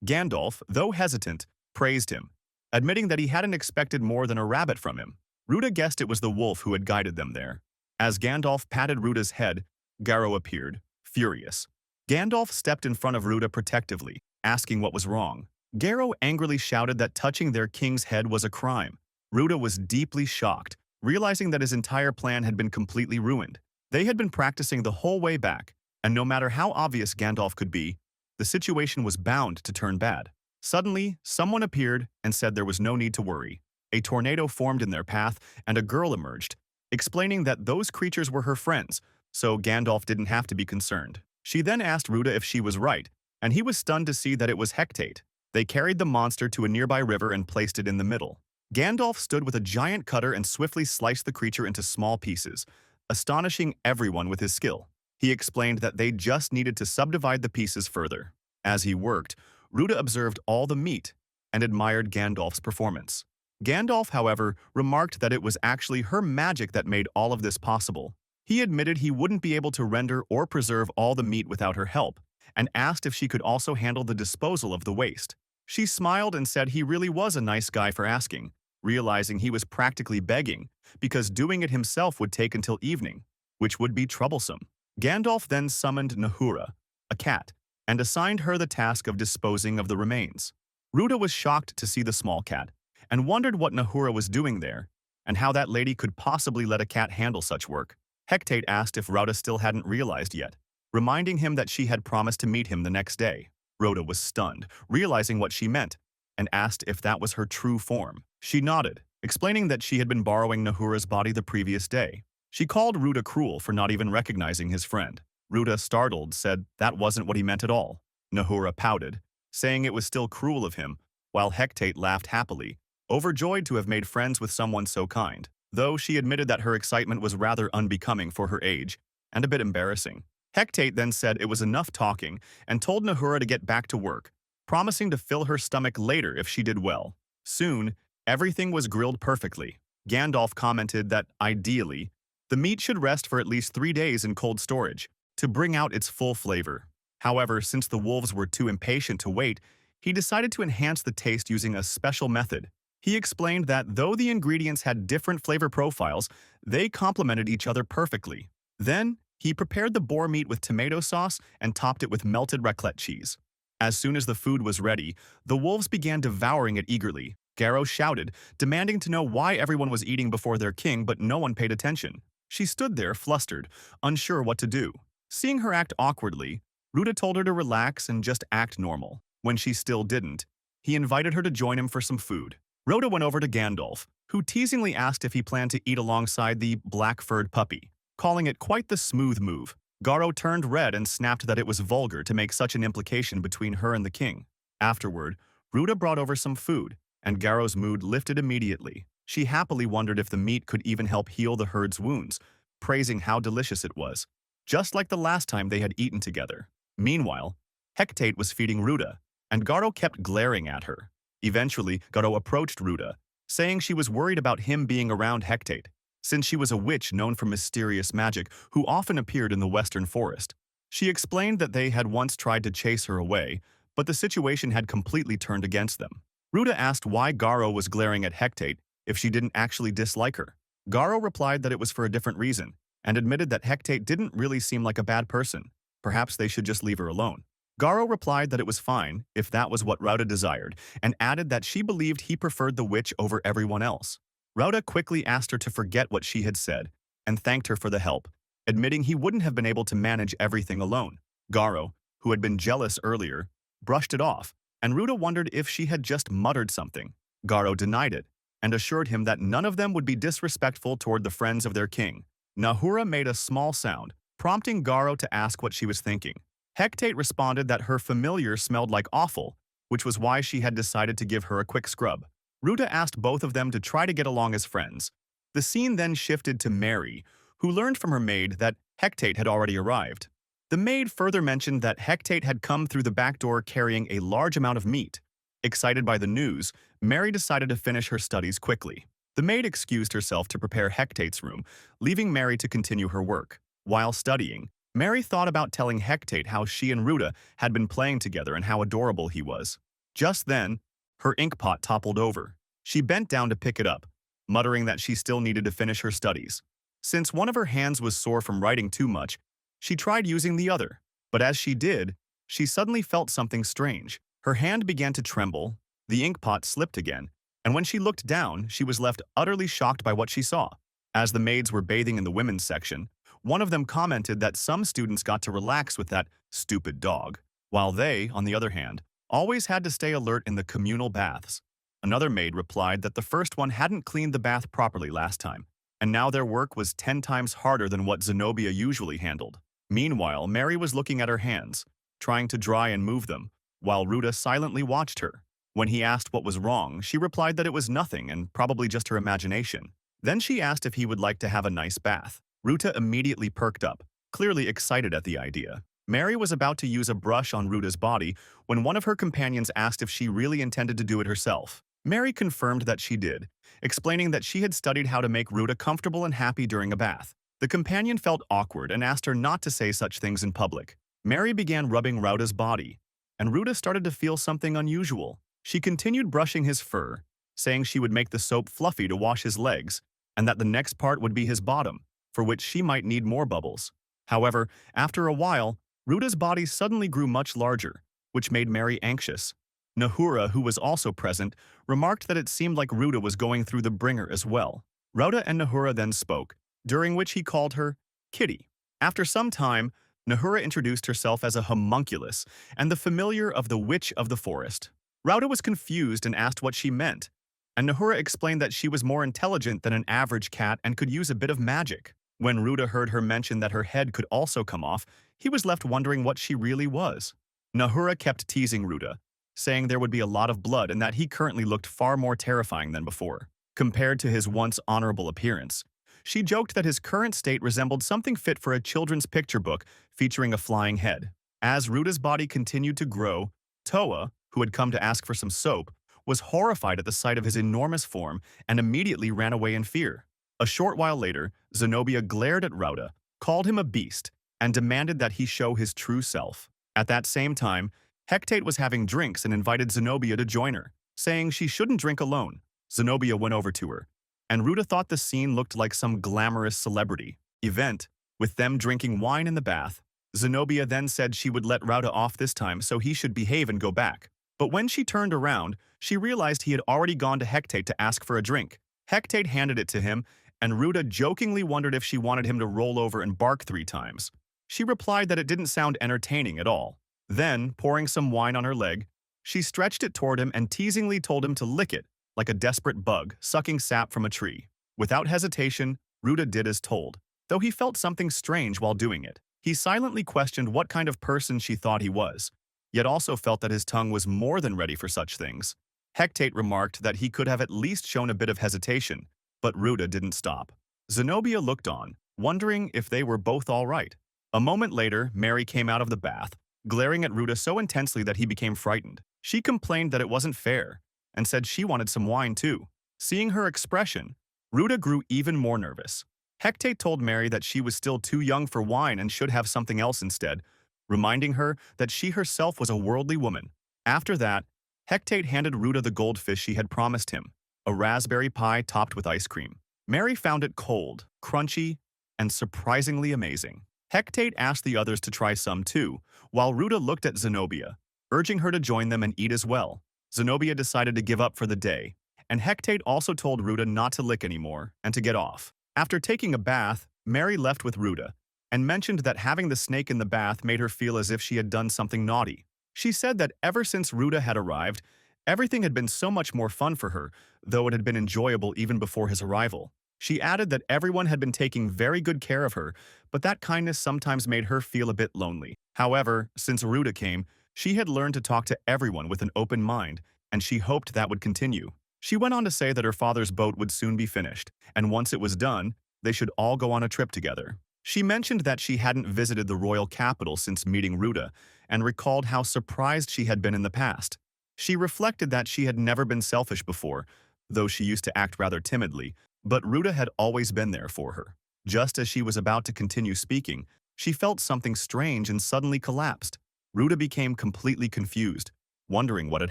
Gandalf, though hesitant, praised him, admitting that he hadn't expected more than a rabbit from him. Ruta guessed it was the wolf who had guided them there. As Gandalf patted Ruta's head, Garo appeared, furious. Gandalf stepped in front of Ruta protectively, asking what was wrong. Garo angrily shouted that touching their king's head was a crime. Ruta was deeply shocked, realizing that his entire plan had been completely ruined. They had been practicing the whole way back, and no matter how obvious Gandalf could be, the situation was bound to turn bad. Suddenly, someone appeared and said there was no need to worry. A tornado formed in their path, and a girl emerged, explaining that those creatures were her friends, so Gandalf didn't have to be concerned. She then asked Ruta if she was right, and he was stunned to see that it was Hecate. They carried the monster to a nearby river and placed it in the middle. Gandalf stood with a giant cutter and swiftly sliced the creature into small pieces, astonishing everyone with his skill. He explained that they just needed to subdivide the pieces further. As he worked, Ruta observed all the meat and admired Gandalf's performance. Gandalf, however, remarked that it was actually her magic that made all of this possible. He admitted he wouldn't be able to render or preserve all the meat without her help, and asked if she could also handle the disposal of the waste. She smiled and said he really was a nice guy for asking, realizing he was practically begging, because doing it himself would take until evening, which would be troublesome. Gandalf then summoned Nahura, a cat, and assigned her the task of disposing of the remains. Ruta was shocked to see the small cat, and wondered what Nahura was doing there, and how that lady could possibly let a cat handle such work. Hecate asked if Ruta still hadn't realized yet, reminding him that she had promised to meet him the next day. Rhoda was stunned, realizing what she meant, and asked if that was her true form. She nodded, explaining that she had been borrowing Nahura's body the previous day. She called Ruta cruel for not even recognizing his friend. Ruta, startled, said that wasn't what he meant at all. Nahura pouted, saying it was still cruel of him, while Hecate laughed happily, overjoyed to have made friends with someone so kind, though she admitted that her excitement was rather unbecoming for her age and a bit embarrassing. Hecate then said it was enough talking and told Nahura to get back to work, promising to fill her stomach later if she did well. Soon, everything was grilled perfectly. Gandalf commented that, ideally, the meat should rest for at least 3 days in cold storage to bring out its full flavor. However, since the wolves were too impatient to wait, he decided to enhance the taste using a special method. He explained that though the ingredients had different flavor profiles, they complemented each other perfectly. Then, he prepared the boar meat with tomato sauce and topped it with melted raclette cheese. As soon as the food was ready, the wolves began devouring it eagerly. Garrow shouted, demanding to know why everyone was eating before their king, but no one paid attention. She stood there, flustered, unsure what to do. Seeing her act awkwardly, Ruta told her to relax and just act normal. When she still didn't, he invited her to join him for some food. Rhoda went over to Gandalf, who teasingly asked if he planned to eat alongside the black-furred puppy, calling it quite the smooth move. Garrow turned red and snapped that it was vulgar to make such an implication between her and the king. Afterward, Ruta brought over some food, and Garrow's mood lifted immediately. She happily wondered if the meat could even help heal the herd's wounds, praising how delicious it was, just like the last time they had eaten together. Meanwhile, Hecate was feeding Ruta, and Garrow kept glaring at her. Eventually, Garrow approached Ruta, saying she was worried about him being around Hecate, since she was a witch known for mysterious magic who often appeared in the western forest. She explained that they had once tried to chase her away, but the situation had completely turned against them. Ruta asked why Garrow was glaring at Hecate if she didn't actually dislike her. Garrow replied that it was for a different reason, and admitted that Hecate didn't really seem like a bad person. Perhaps they should just leave her alone. Garrow replied that it was fine if that was what Ruta desired, and added that she believed he preferred the witch over everyone else. Ruta quickly asked her to forget what she had said, and thanked her for the help, admitting he wouldn't have been able to manage everything alone. Garrow, who had been jealous earlier, brushed it off, and Ruta wondered if she had just muttered something. Garrow denied it, and assured him that none of them would be disrespectful toward the friends of their king. Nahura made a small sound, prompting Garrow to ask what she was thinking. Hecate responded that her familiar smelled like offal, which was why she had decided to give her a quick scrub. Ruta asked both of them to try to get along as friends. The scene then shifted to Mary, who learned from her maid that Hecate had already arrived. The maid further mentioned that Hecate had come through the back door carrying a large amount of meat. Excited by the news, Mary decided to finish her studies quickly. The maid excused herself to prepare Hecate's room, leaving Mary to continue her work. While studying, Mary thought about telling Hecate how she and Ruta had been playing together and how adorable he was. Just then, her ink pot toppled over. She bent down to pick it up, muttering that she still needed to finish her studies. Since one of her hands was sore from writing too much, she tried using the other. But as she did, she suddenly felt something strange. Her hand began to tremble, the ink pot slipped again, and when she looked down, she was left utterly shocked by what she saw. As the maids were bathing in the women's section, one of them commented that some students got to relax with that stupid dog, while they, on the other hand, always had to stay alert in the communal baths. Another maid replied that the first one hadn't cleaned the bath properly last time, and now their work was 10 times harder than what Zenobia usually handled. Meanwhile, Mary was looking at her hands, trying to dry and move them, while Ruta silently watched her. When he asked what was wrong, she replied that it was nothing and probably just her imagination. Then she asked if he would like to have a nice bath. Ruta immediately perked up, clearly excited at the idea. Mary was about to use a brush on Ruta's body when one of her companions asked if she really intended to do it herself. Mary confirmed that she did, explaining that she had studied how to make Ruta comfortable and happy during a bath. The companion felt awkward and asked her not to say such things in public. Mary began rubbing Ruta's body, and Ruta started to feel something unusual. She continued brushing his fur, saying she would make the soap fluffy to wash his legs, and that the next part would be his bottom, for which she might need more bubbles. However, after a while, Ruta's body suddenly grew much larger, which made Mary anxious. Nahura, who was also present, remarked that it seemed like Ruta was going through the bringer as well. Ruta and Nahura then spoke, during which he called her Kitty. After some time, Nahura introduced herself as a homunculus and the familiar of the witch of the forest. Ruta was confused and asked what she meant, and Nahura explained that she was more intelligent than an average cat and could use a bit of magic. When Ruta heard her mention that her head could also come off, he was left wondering what she really was. Nahura kept teasing Ruta, saying there would be a lot of blood and that he currently looked far more terrifying than before, compared to his once honorable appearance. She joked that his current state resembled something fit for a children's picture book featuring a flying head. As Ruta's body continued to grow, Toa, who had come to ask for some soap, was horrified at the sight of his enormous form and immediately ran away in fear. A short while later, Zenobia glared at Ruta, called him a beast, and demanded that he show his true self. At that same time, Hecate was having drinks and invited Zenobia to join her, saying she shouldn't drink alone. Zenobia went over to her, and Ruta thought the scene looked like some glamorous celebrity event, with them drinking wine in the bath. Zenobia then said she would let Ruta off this time so he should behave and go back. But when she turned around, she realized he had already gone to Hecate to ask for a drink. Hecate handed it to him, and Ruta jokingly wondered if she wanted him to roll over and bark 3 times. She replied that it didn't sound entertaining at all. Then, pouring some wine on her leg, she stretched it toward him and teasingly told him to lick it, like a desperate bug sucking sap from a tree. Without hesitation, Ruta did as told, though he felt something strange while doing it. He silently questioned what kind of person she thought he was, yet also felt that his tongue was more than ready for such things. Hecate remarked that he could have at least shown a bit of hesitation, but Ruta didn't stop. Zenobia looked on, wondering if they were both all right. A moment later, Mary came out of the bath, glaring at Ruta so intensely that he became frightened. She complained that it wasn't fair, and said she wanted some wine too. Seeing her expression, Ruta grew even more nervous. Hecate told Mary that she was still too young for wine and should have something else instead, reminding her that she herself was a worldly woman. After that, Hecate handed Ruta the goldfish she had promised him, a raspberry pie topped with ice cream. Mary found it cold, crunchy, and surprisingly amazing. Hecate asked the others to try some too, while Ruta looked at Zenobia, urging her to join them and eat as well. Zenobia decided to give up for the day, and Hecate also told Ruta not to lick anymore and to get off. After taking a bath, Mary left with Ruta and mentioned that having the snake in the bath made her feel as if she had done something naughty. She said that ever since Ruta had arrived, everything had been so much more fun for her, though it had been enjoyable even before his arrival. She added that everyone had been taking very good care of her, but that kindness sometimes made her feel a bit lonely. However, since Ruta came, she had learned to talk to everyone with an open mind, and she hoped that would continue. She went on to say that her father's boat would soon be finished, and once it was done, they should all go on a trip together. She mentioned that she hadn't visited the royal capital since meeting Ruta, and recalled how surprised she had been in the past. She reflected that she had never been selfish before, though she used to act rather timidly, but Ruta had always been there for her. Just as she was about to continue speaking, she felt something strange and suddenly collapsed. Ruta became completely confused, wondering what had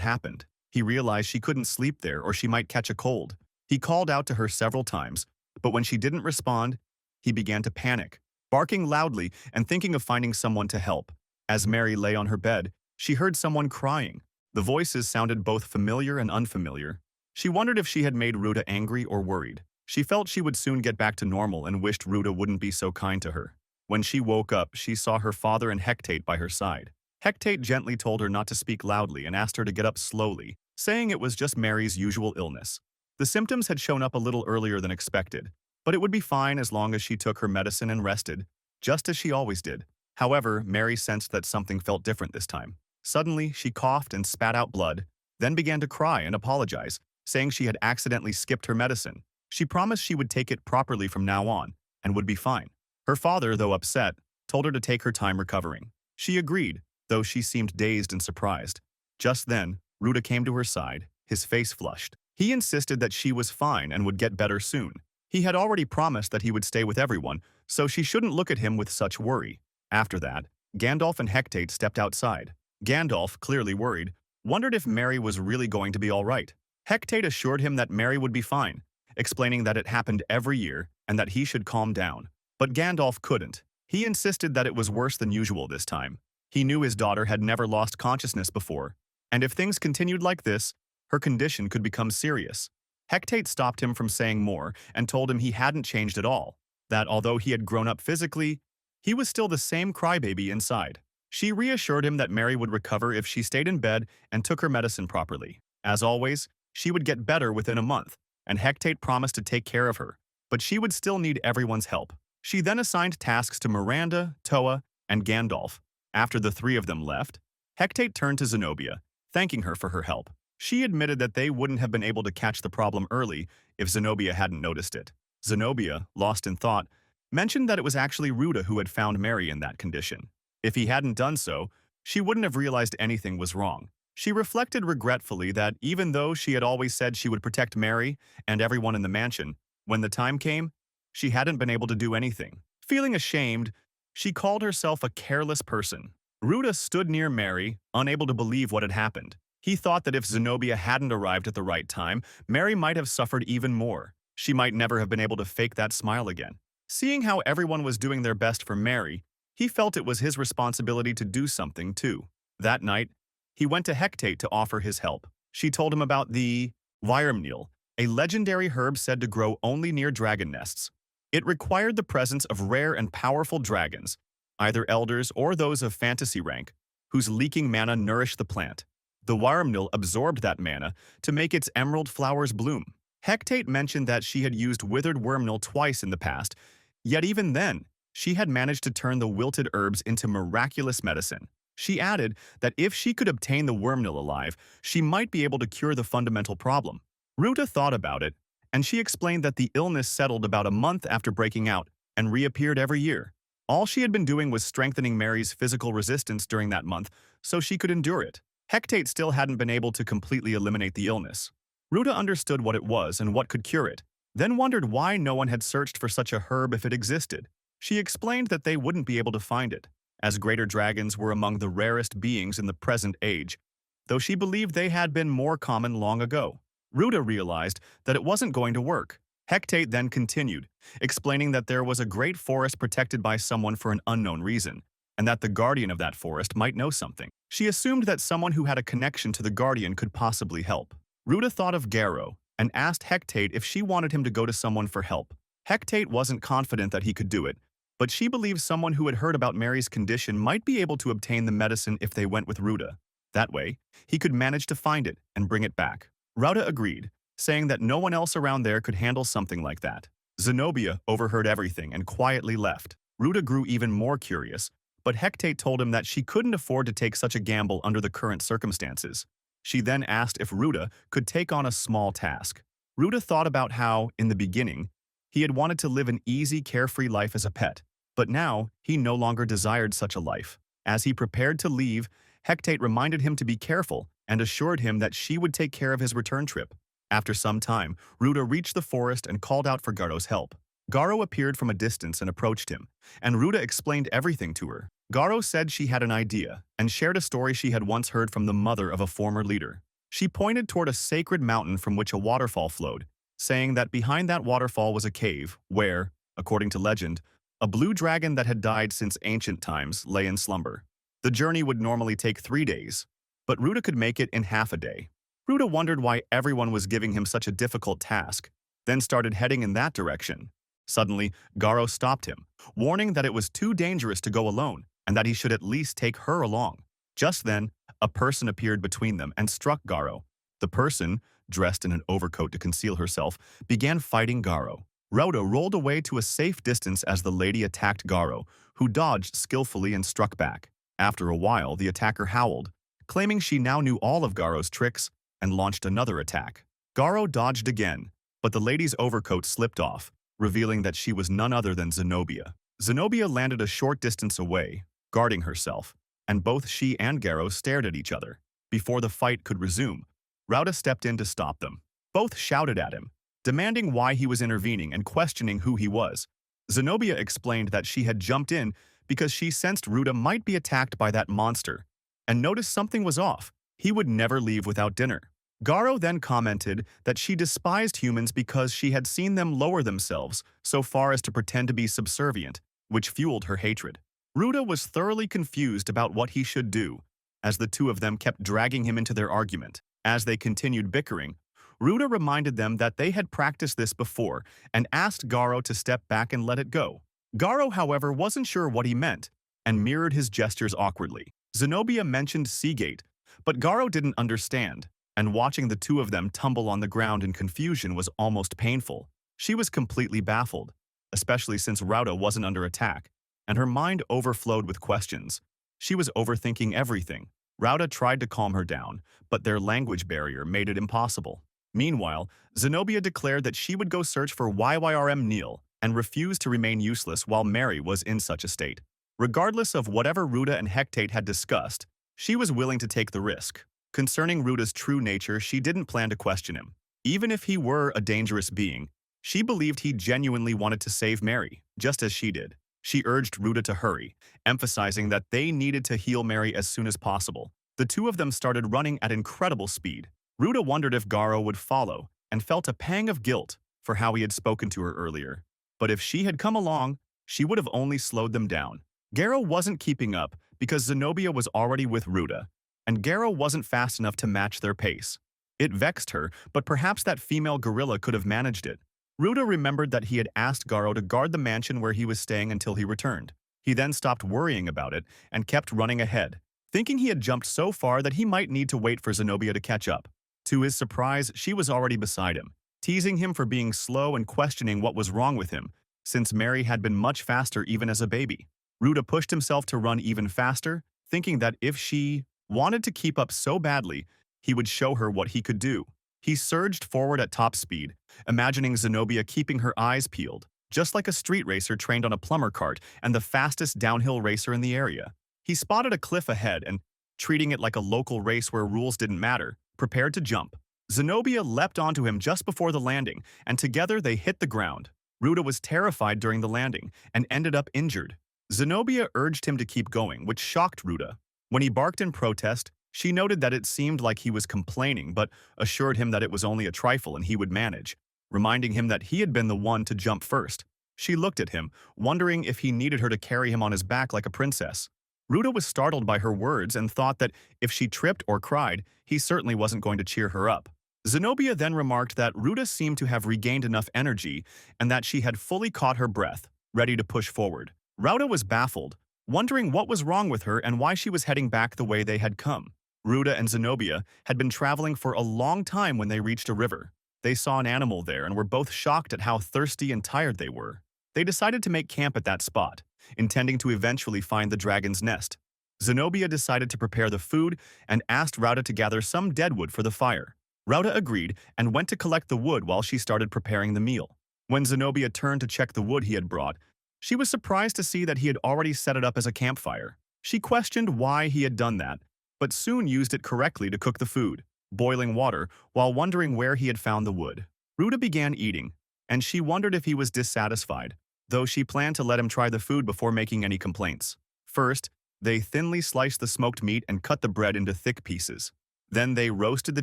happened. He realized she couldn't sleep there or she might catch a cold. He called out to her several times, but when she didn't respond, he began to panic, barking loudly and thinking of finding someone to help. As Mary lay on her bed, she heard someone crying. The voices sounded both familiar and unfamiliar. She wondered if she had made Ruta angry or worried. She felt she would soon get back to normal and wished Ruta wouldn't be so kind to her. When she woke up, she saw her father and Hecate by her side. Hecate gently told her not to speak loudly and asked her to get up slowly, saying it was just Mary's usual illness. The symptoms had shown up a little earlier than expected, but it would be fine as long as she took her medicine and rested, just as she always did. However, Mary sensed that something felt different this time. Suddenly, she coughed and spat out blood, then began to cry and apologize, saying she had accidentally skipped her medicine. She promised she would take it properly from now on and would be fine. Her father, though upset, told her to take her time recovering. She agreed, though she seemed dazed and surprised. Just then, Ruta came to her side, his face flushed. He insisted that she was fine and would get better soon. He had already promised that he would stay with everyone, so she shouldn't look at him with such worry. After that, Gandalf and Hecate stepped outside. Gandalf, clearly worried, wondered if Mary was really going to be all right. Hecate assured him that Mary would be fine, explaining that it happened every year and that he should calm down. But Gandalf couldn't. He insisted that it was worse than usual this time. He knew his daughter had never lost consciousness before, and if things continued like this, her condition could become serious. Hecate stopped him from saying more and told him he hadn't changed at all, that although he had grown up physically, he was still the same crybaby inside. She reassured him that Mary would recover if she stayed in bed and took her medicine properly. As always, she would get better within a month, and Hecate promised to take care of her, but she would still need everyone's help. She then assigned tasks to Miranda, Toa, and Gandalf. After the three of them left, Hecate turned to Zenobia, thanking her for her help. She admitted that they wouldn't have been able to catch the problem early if Zenobia hadn't noticed it. Zenobia, lost in thought, mentioned that it was actually Ruta who had found Mary in that condition. If he hadn't done so, she wouldn't have realized anything was wrong. She reflected regretfully that even though she had always said she would protect Mary and everyone in the mansion, when the time came, she hadn't been able to do anything. Feeling ashamed, she called herself a careless person. Ruta stood near Mary, unable to believe what had happened. He thought that if Zenobia hadn't arrived at the right time, Mary might have suffered even more. She might never have been able to fake that smile again. Seeing how everyone was doing their best for Mary, he felt it was his responsibility to do something too. That night, he went to Hecate to offer his help. She told him about the wyrmneel, a legendary herb said to grow only near dragon nests. It required the presence of rare and powerful dragons, either elders or those of fantasy rank, whose leaking mana nourished the plant. The wyrmneel absorbed that mana to make its emerald flowers bloom. Hecate mentioned that she had used withered wyrmneel twice in the past, yet even then, she had managed to turn the wilted herbs into miraculous medicine. She added that if she could obtain the wyrmneel alive, she might be able to cure the fundamental problem. Ruta thought about it, and she explained that the illness settled about a month after breaking out and reappeared every year. All she had been doing was strengthening Mary's physical resistance during that month so she could endure it. Hecate still hadn't been able to completely eliminate the illness. Ruta understood what it was and what could cure it, then wondered why no one had searched for such a herb if it existed. She explained that they wouldn't be able to find it, as greater dragons were among the rarest beings in the present age, though she believed they had been more common long ago. Ruta realized that it wasn't going to work. Hecate then continued, explaining that there was a great forest protected by someone for an unknown reason, and that the guardian of that forest might know something. She assumed that someone who had a connection to the guardian could possibly help. Ruta thought of Garrow and asked Hecate if she wanted him to go to someone for help. Hecate wasn't confident that he could do it, but she believed someone who had heard about Mary's condition might be able to obtain the medicine if they went with Ruta. That way, he could manage to find it and bring it back. Ruta agreed, saying that no one else around there could handle something like that. Zenobia overheard everything and quietly left. Ruta grew even more curious, but Hecate told him that she couldn't afford to take such a gamble under the current circumstances. She then asked if Ruta could take on a small task. Ruta thought about how, in the beginning, he had wanted to live an easy, carefree life as a pet, but now he no longer desired such a life. As he prepared to leave, Hecate reminded him to be careful and assured him that she would take care of his return trip. After some time, Ruta reached the forest and called out for Garrow's help. Garrow appeared from a distance and approached him, and Ruta explained everything to her. Garrow said she had an idea and shared a story she had once heard from the mother of a former leader. She pointed toward a sacred mountain from which a waterfall flowed, saying that behind that waterfall was a cave where, according to legend, a blue dragon that had died since ancient times lay in slumber. The journey would normally take 3 days, but Ruta could make it in half a day. Ruta wondered why everyone was giving him such a difficult task, then started heading in that direction. Suddenly, Garrow stopped him, warning that it was too dangerous to go alone and that he should at least take her along. Just then, a person appeared between them and struck Garrow. The person, dressed in an overcoat to conceal herself, began fighting Garrow. Ruta rolled away to a safe distance as the lady attacked Garrow, who dodged skillfully and struck back. After a while, the attacker howled, claiming she now knew all of Garo's tricks and launched another attack. Garo dodged again, but the lady's overcoat slipped off, revealing that she was none other than Zenobia. Zenobia landed a short distance away, guarding herself, and both she and Garo stared at each other. Before the fight could resume, Rauda stepped in to stop them. Both shouted at him, demanding why he was intervening and questioning who he was. Zenobia explained that she had jumped in because she sensed Ruda might be attacked by that monster, and noticed something was off. He would never leave without dinner. Garo then commented that she despised humans because she had seen them lower themselves so far as to pretend to be subservient, which fueled her hatred. Ruda was thoroughly confused about what he should do, as the two of them kept dragging him into their argument. As they continued bickering, Ruda reminded them that they had practiced this before and asked Garo to step back and let it go. Garo, however, wasn't sure what he meant and mirrored his gestures awkwardly. Zenobia mentioned Seagate, but Garo didn't understand, and watching the two of them tumble on the ground in confusion was almost painful. She was completely baffled, especially since Rauda wasn't under attack, and her mind overflowed with questions. She was overthinking everything. Rauda tried to calm her down, but their language barrier made it impossible. Meanwhile, Zenobia declared that she would go search for YYRM Neil and refused to remain useless while Mary was in such a state. Regardless of whatever Ruda and Hecate had discussed, she was willing to take the risk. Concerning Ruda's true nature, she didn't plan to question him. Even if he were a dangerous being, she believed he genuinely wanted to save Mary, just as she did. She urged Ruda to hurry, emphasizing that they needed to heal Mary as soon as possible. The two of them started running at incredible speed. Ruda wondered if Garo would follow and felt a pang of guilt for how he had spoken to her earlier. But if she had come along, she would have only slowed them down. Garo wasn't keeping up because Zenobia was already with Ruda, and Garo wasn't fast enough to match their pace. It vexed her, but perhaps that female gorilla could have managed it. Ruda remembered that he had asked Garo to guard the mansion where he was staying until he returned. He then stopped worrying about it and kept running ahead, thinking he had jumped so far that he might need to wait for Zenobia to catch up. To his surprise, she was already beside him, teasing him for being slow and questioning what was wrong with him, since Mary had been much faster even as a baby. Ruda pushed himself to run even faster, thinking that if she wanted to keep up so badly, he would show her what he could do. He surged forward at top speed, imagining Zenobia keeping her eyes peeled, just like a street racer trained on a plumber cart and the fastest downhill racer in the area. He spotted a cliff ahead and, treating it like a local race where rules didn't matter, prepared to jump. Zenobia leapt onto him just before the landing, and together they hit the ground. Ruda was terrified during the landing and ended up injured. Zenobia urged him to keep going, which shocked Ruda. When he barked in protest, she noted that it seemed like he was complaining but assured him that it was only a trifle and he would manage, reminding him that he had been the one to jump first. She looked at him, wondering if he needed her to carry him on his back like a princess. Ruda was startled by her words and thought that if she tripped or cried, he certainly wasn't going to cheer her up. Zenobia then remarked that Ruda seemed to have regained enough energy and that she had fully caught her breath, ready to push forward. Ruda was baffled, wondering what was wrong with her and why she was heading back the way they had come. Ruda and Zenobia had been traveling for a long time when they reached a river. They saw an animal there and were both shocked at how thirsty and tired they were. They decided to make camp at that spot, intending to eventually find the dragon's nest. Zenobia decided to prepare the food and asked Ruda to gather some deadwood for the fire. Ruda agreed and went to collect the wood while she started preparing the meal. When Zenobia turned to check the wood he had brought, she was surprised to see that he had already set it up as a campfire. She questioned why he had done that, but soon used it correctly to cook the food, boiling water, while wondering where he had found the wood. Ruda began eating, and she wondered if he was dissatisfied, though she planned to let him try the food before making any complaints. First, they thinly sliced the smoked meat and cut the bread into thick pieces. Then they roasted the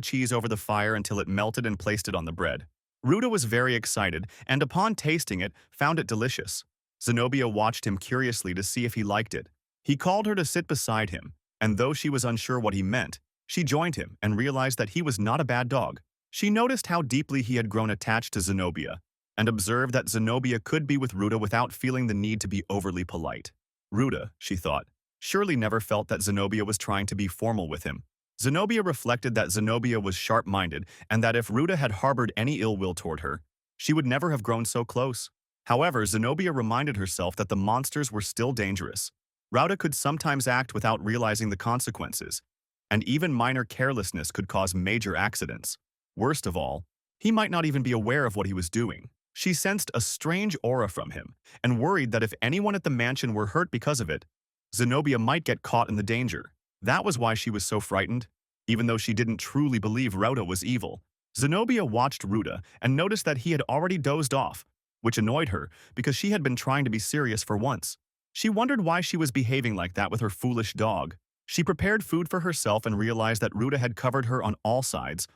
cheese over the fire until it melted and placed it on the bread. Ruda was very excited, and upon tasting it, found it delicious. Zenobia watched him curiously to see if he liked it. He called her to sit beside him, and though she was unsure what he meant, she joined him and realized that he was not a bad dog. She noticed how deeply he had grown attached to Zenobia, and observed that Zenobia could be with Ruda without feeling the need to be overly polite. Ruda, she thought, surely never felt that Zenobia was trying to be formal with him. Zenobia reflected that Zenobia was sharp-minded and that if Ruda had harbored any ill will toward her, she would never have grown so close. However, Zenobia reminded herself that the monsters were still dangerous. Ruda could sometimes act without realizing the consequences, and even minor carelessness could cause major accidents. Worst of all, he might not even be aware of what he was doing. She sensed a strange aura from him and worried that if anyone at the mansion were hurt because of it, Zenobia might get caught in the danger. That was why she was so frightened. Even though she didn't truly believe Ruta was evil, Zenobia watched Ruta and noticed that he had already dozed off, which annoyed her because she had been trying to be serious for once. She wondered why she was behaving like that with her foolish dog. She prepared food for herself and realized that Ruta had covered her on all sides,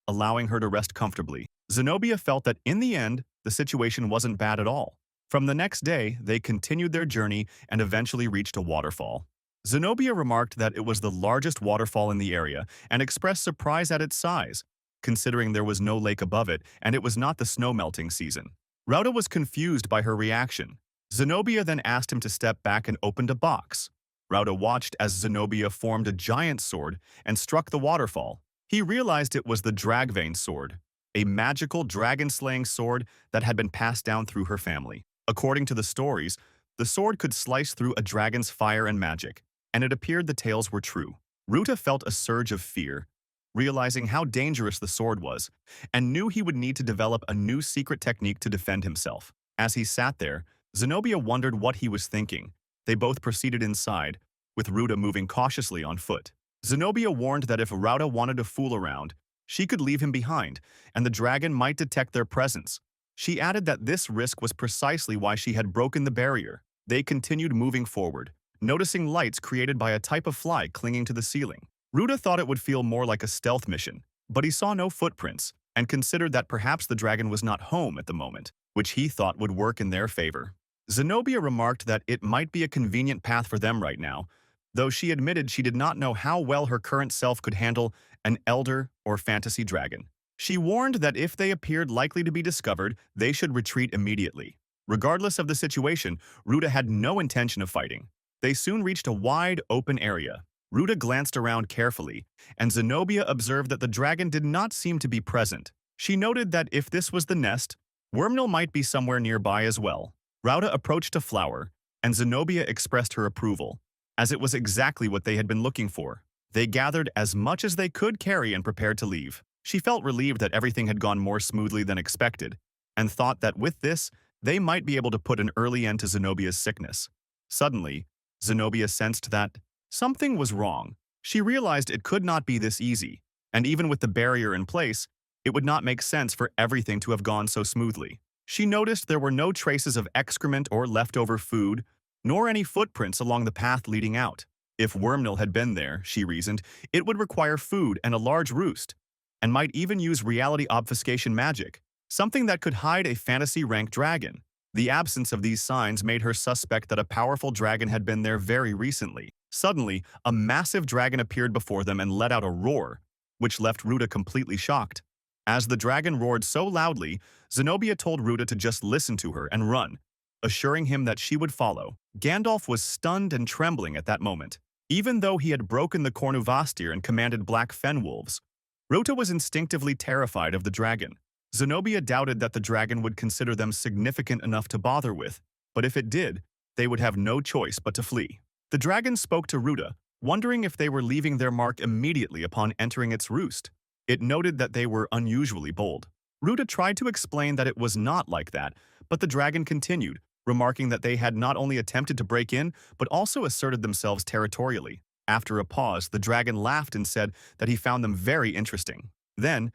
allowing her to rest comfortably. Zenobia felt that in the end, the situation wasn't bad at all. From the next day, they continued their journey and eventually reached a waterfall. Zenobia remarked that it was the largest waterfall in the area and expressed surprise at its size, considering there was no lake above it and it was not the snow melting season. Ruta was confused by her reaction. Zenobia then asked him to step back and opened a box. Ruta watched as Zenobia formed a giant sword and struck the waterfall. He realized it was the Dragvane sword, a magical dragon-slaying sword that had been passed down through her family. According to the stories, the sword could slice through a dragon's fire and magic, and it appeared the tales were true. Ruta felt a surge of fear, realizing how dangerous the sword was, and knew he would need to develop a new secret technique to defend himself. As he sat there, Zenobia wondered what he was thinking. They both proceeded inside, with Ruta moving cautiously on foot. Zenobia warned that if Ruta wanted to fool around, she could leave him behind, and the dragon might detect their presence. She added that this risk was precisely why she had broken the barrier. They continued moving forward, noticing lights created by a type of fly clinging to the ceiling. Ruta thought it would feel more like a stealth mission, but he saw no footprints and considered that perhaps the dragon was not home at the moment, which he thought would work in their favor. Zenobia remarked that it might be a convenient path for them right now, though she admitted she did not know how well her current self could handle an elder or fantasy dragon. She warned that if they appeared likely to be discovered, they should retreat immediately. Regardless of the situation, Ruta had no intention of fighting. They soon reached a wide, open area. Ruta glanced around carefully, and Zenobia observed that the dragon did not seem to be present. She noted that if this was the nest, Wormnil might be somewhere nearby as well. Ruta approached a flower, and Zenobia expressed her approval, as it was exactly what they had been looking for. They gathered as much as they could carry and prepared to leave. She felt relieved that everything had gone more smoothly than expected, and thought that with this, they might be able to put an early end to Zenobia's sickness. Suddenly, Zenobia sensed that something was wrong. She realized it could not be this easy, and even with the barrier in place, it would not make sense for everything to have gone so smoothly. She noticed there were no traces of excrement or leftover food, nor any footprints along the path leading out. If Wormnil had been there, she reasoned, it would require food and a large roost, and might even use reality obfuscation magic, something that could hide a fantasy-ranked dragon. The absence of these signs made her suspect that a powerful dragon had been there very recently. Suddenly, a massive dragon appeared before them and let out a roar, which left Ruta completely shocked. As the dragon roared so loudly, Zenobia told Ruta to just listen to her and run, assuring him that she would follow. Gandalf was stunned and trembling at that moment. Even though he had broken the Cornuvastir and commanded black fenwolves, Ruta was instinctively terrified of the dragon. Zenobia doubted that the dragon would consider them significant enough to bother with, but if it did, they would have no choice but to flee. The dragon spoke to Ruta, wondering if they were leaving their mark immediately upon entering its roost. It noted that they were unusually bold. Ruta tried to explain that it was not like that, but the dragon continued, remarking that they had not only attempted to break in, but also asserted themselves territorially. After a pause, the dragon laughed and said that he found them very interesting. Then,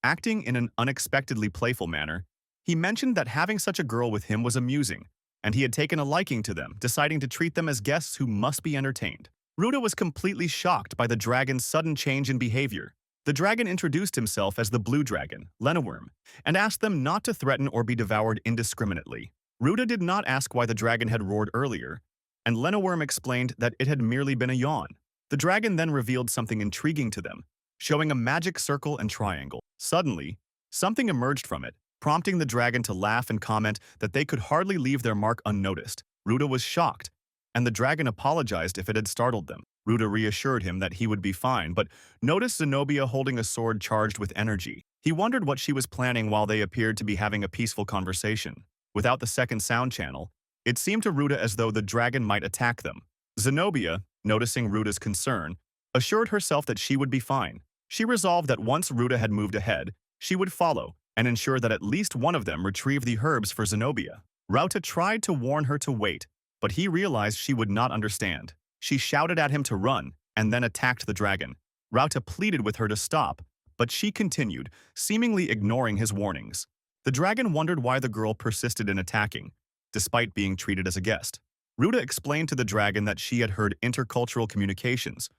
acting in an unexpectedly playful manner, he mentioned that having such a girl with him was amusing, and he had taken a liking to them, deciding to treat them as guests who must be entertained. Ruta was completely shocked by the dragon's sudden change in behavior. The dragon introduced himself as the blue dragon, Lenaworm, and asked them not to threaten or be devoured indiscriminately. Ruta did not ask why the dragon had roared earlier, and Lenaworm explained that it had merely been a yawn. The dragon then revealed something intriguing to them, showing a magic circle and triangle. Suddenly, something emerged from it, prompting the dragon to laugh and comment that they could hardly leave their mark unnoticed. Ruta was shocked, and the dragon apologized if it had startled them. Ruta reassured him that he would be fine, but noticed Zenobia holding a sword charged with energy. He wondered what she was planning while they appeared to be having a peaceful conversation. Without the second sound channel, it seemed to Ruta as though the dragon might attack them. Zenobia, noticing Ruta's concern, Assured herself that she would be fine, she resolved that once Ruta had moved ahead, she would follow and ensure that at least one of them retrieved the herbs for Zenobia. Ruta tried to warn her to wait, but he realized she would not understand. She shouted at him to run and then attacked the dragon. Ruta pleaded with her to stop, but she continued, seemingly ignoring his warnings. The dragon wondered why the girl persisted in attacking, despite being treated as a guest. Ruta explained to the dragon that she had heard intercultural communications,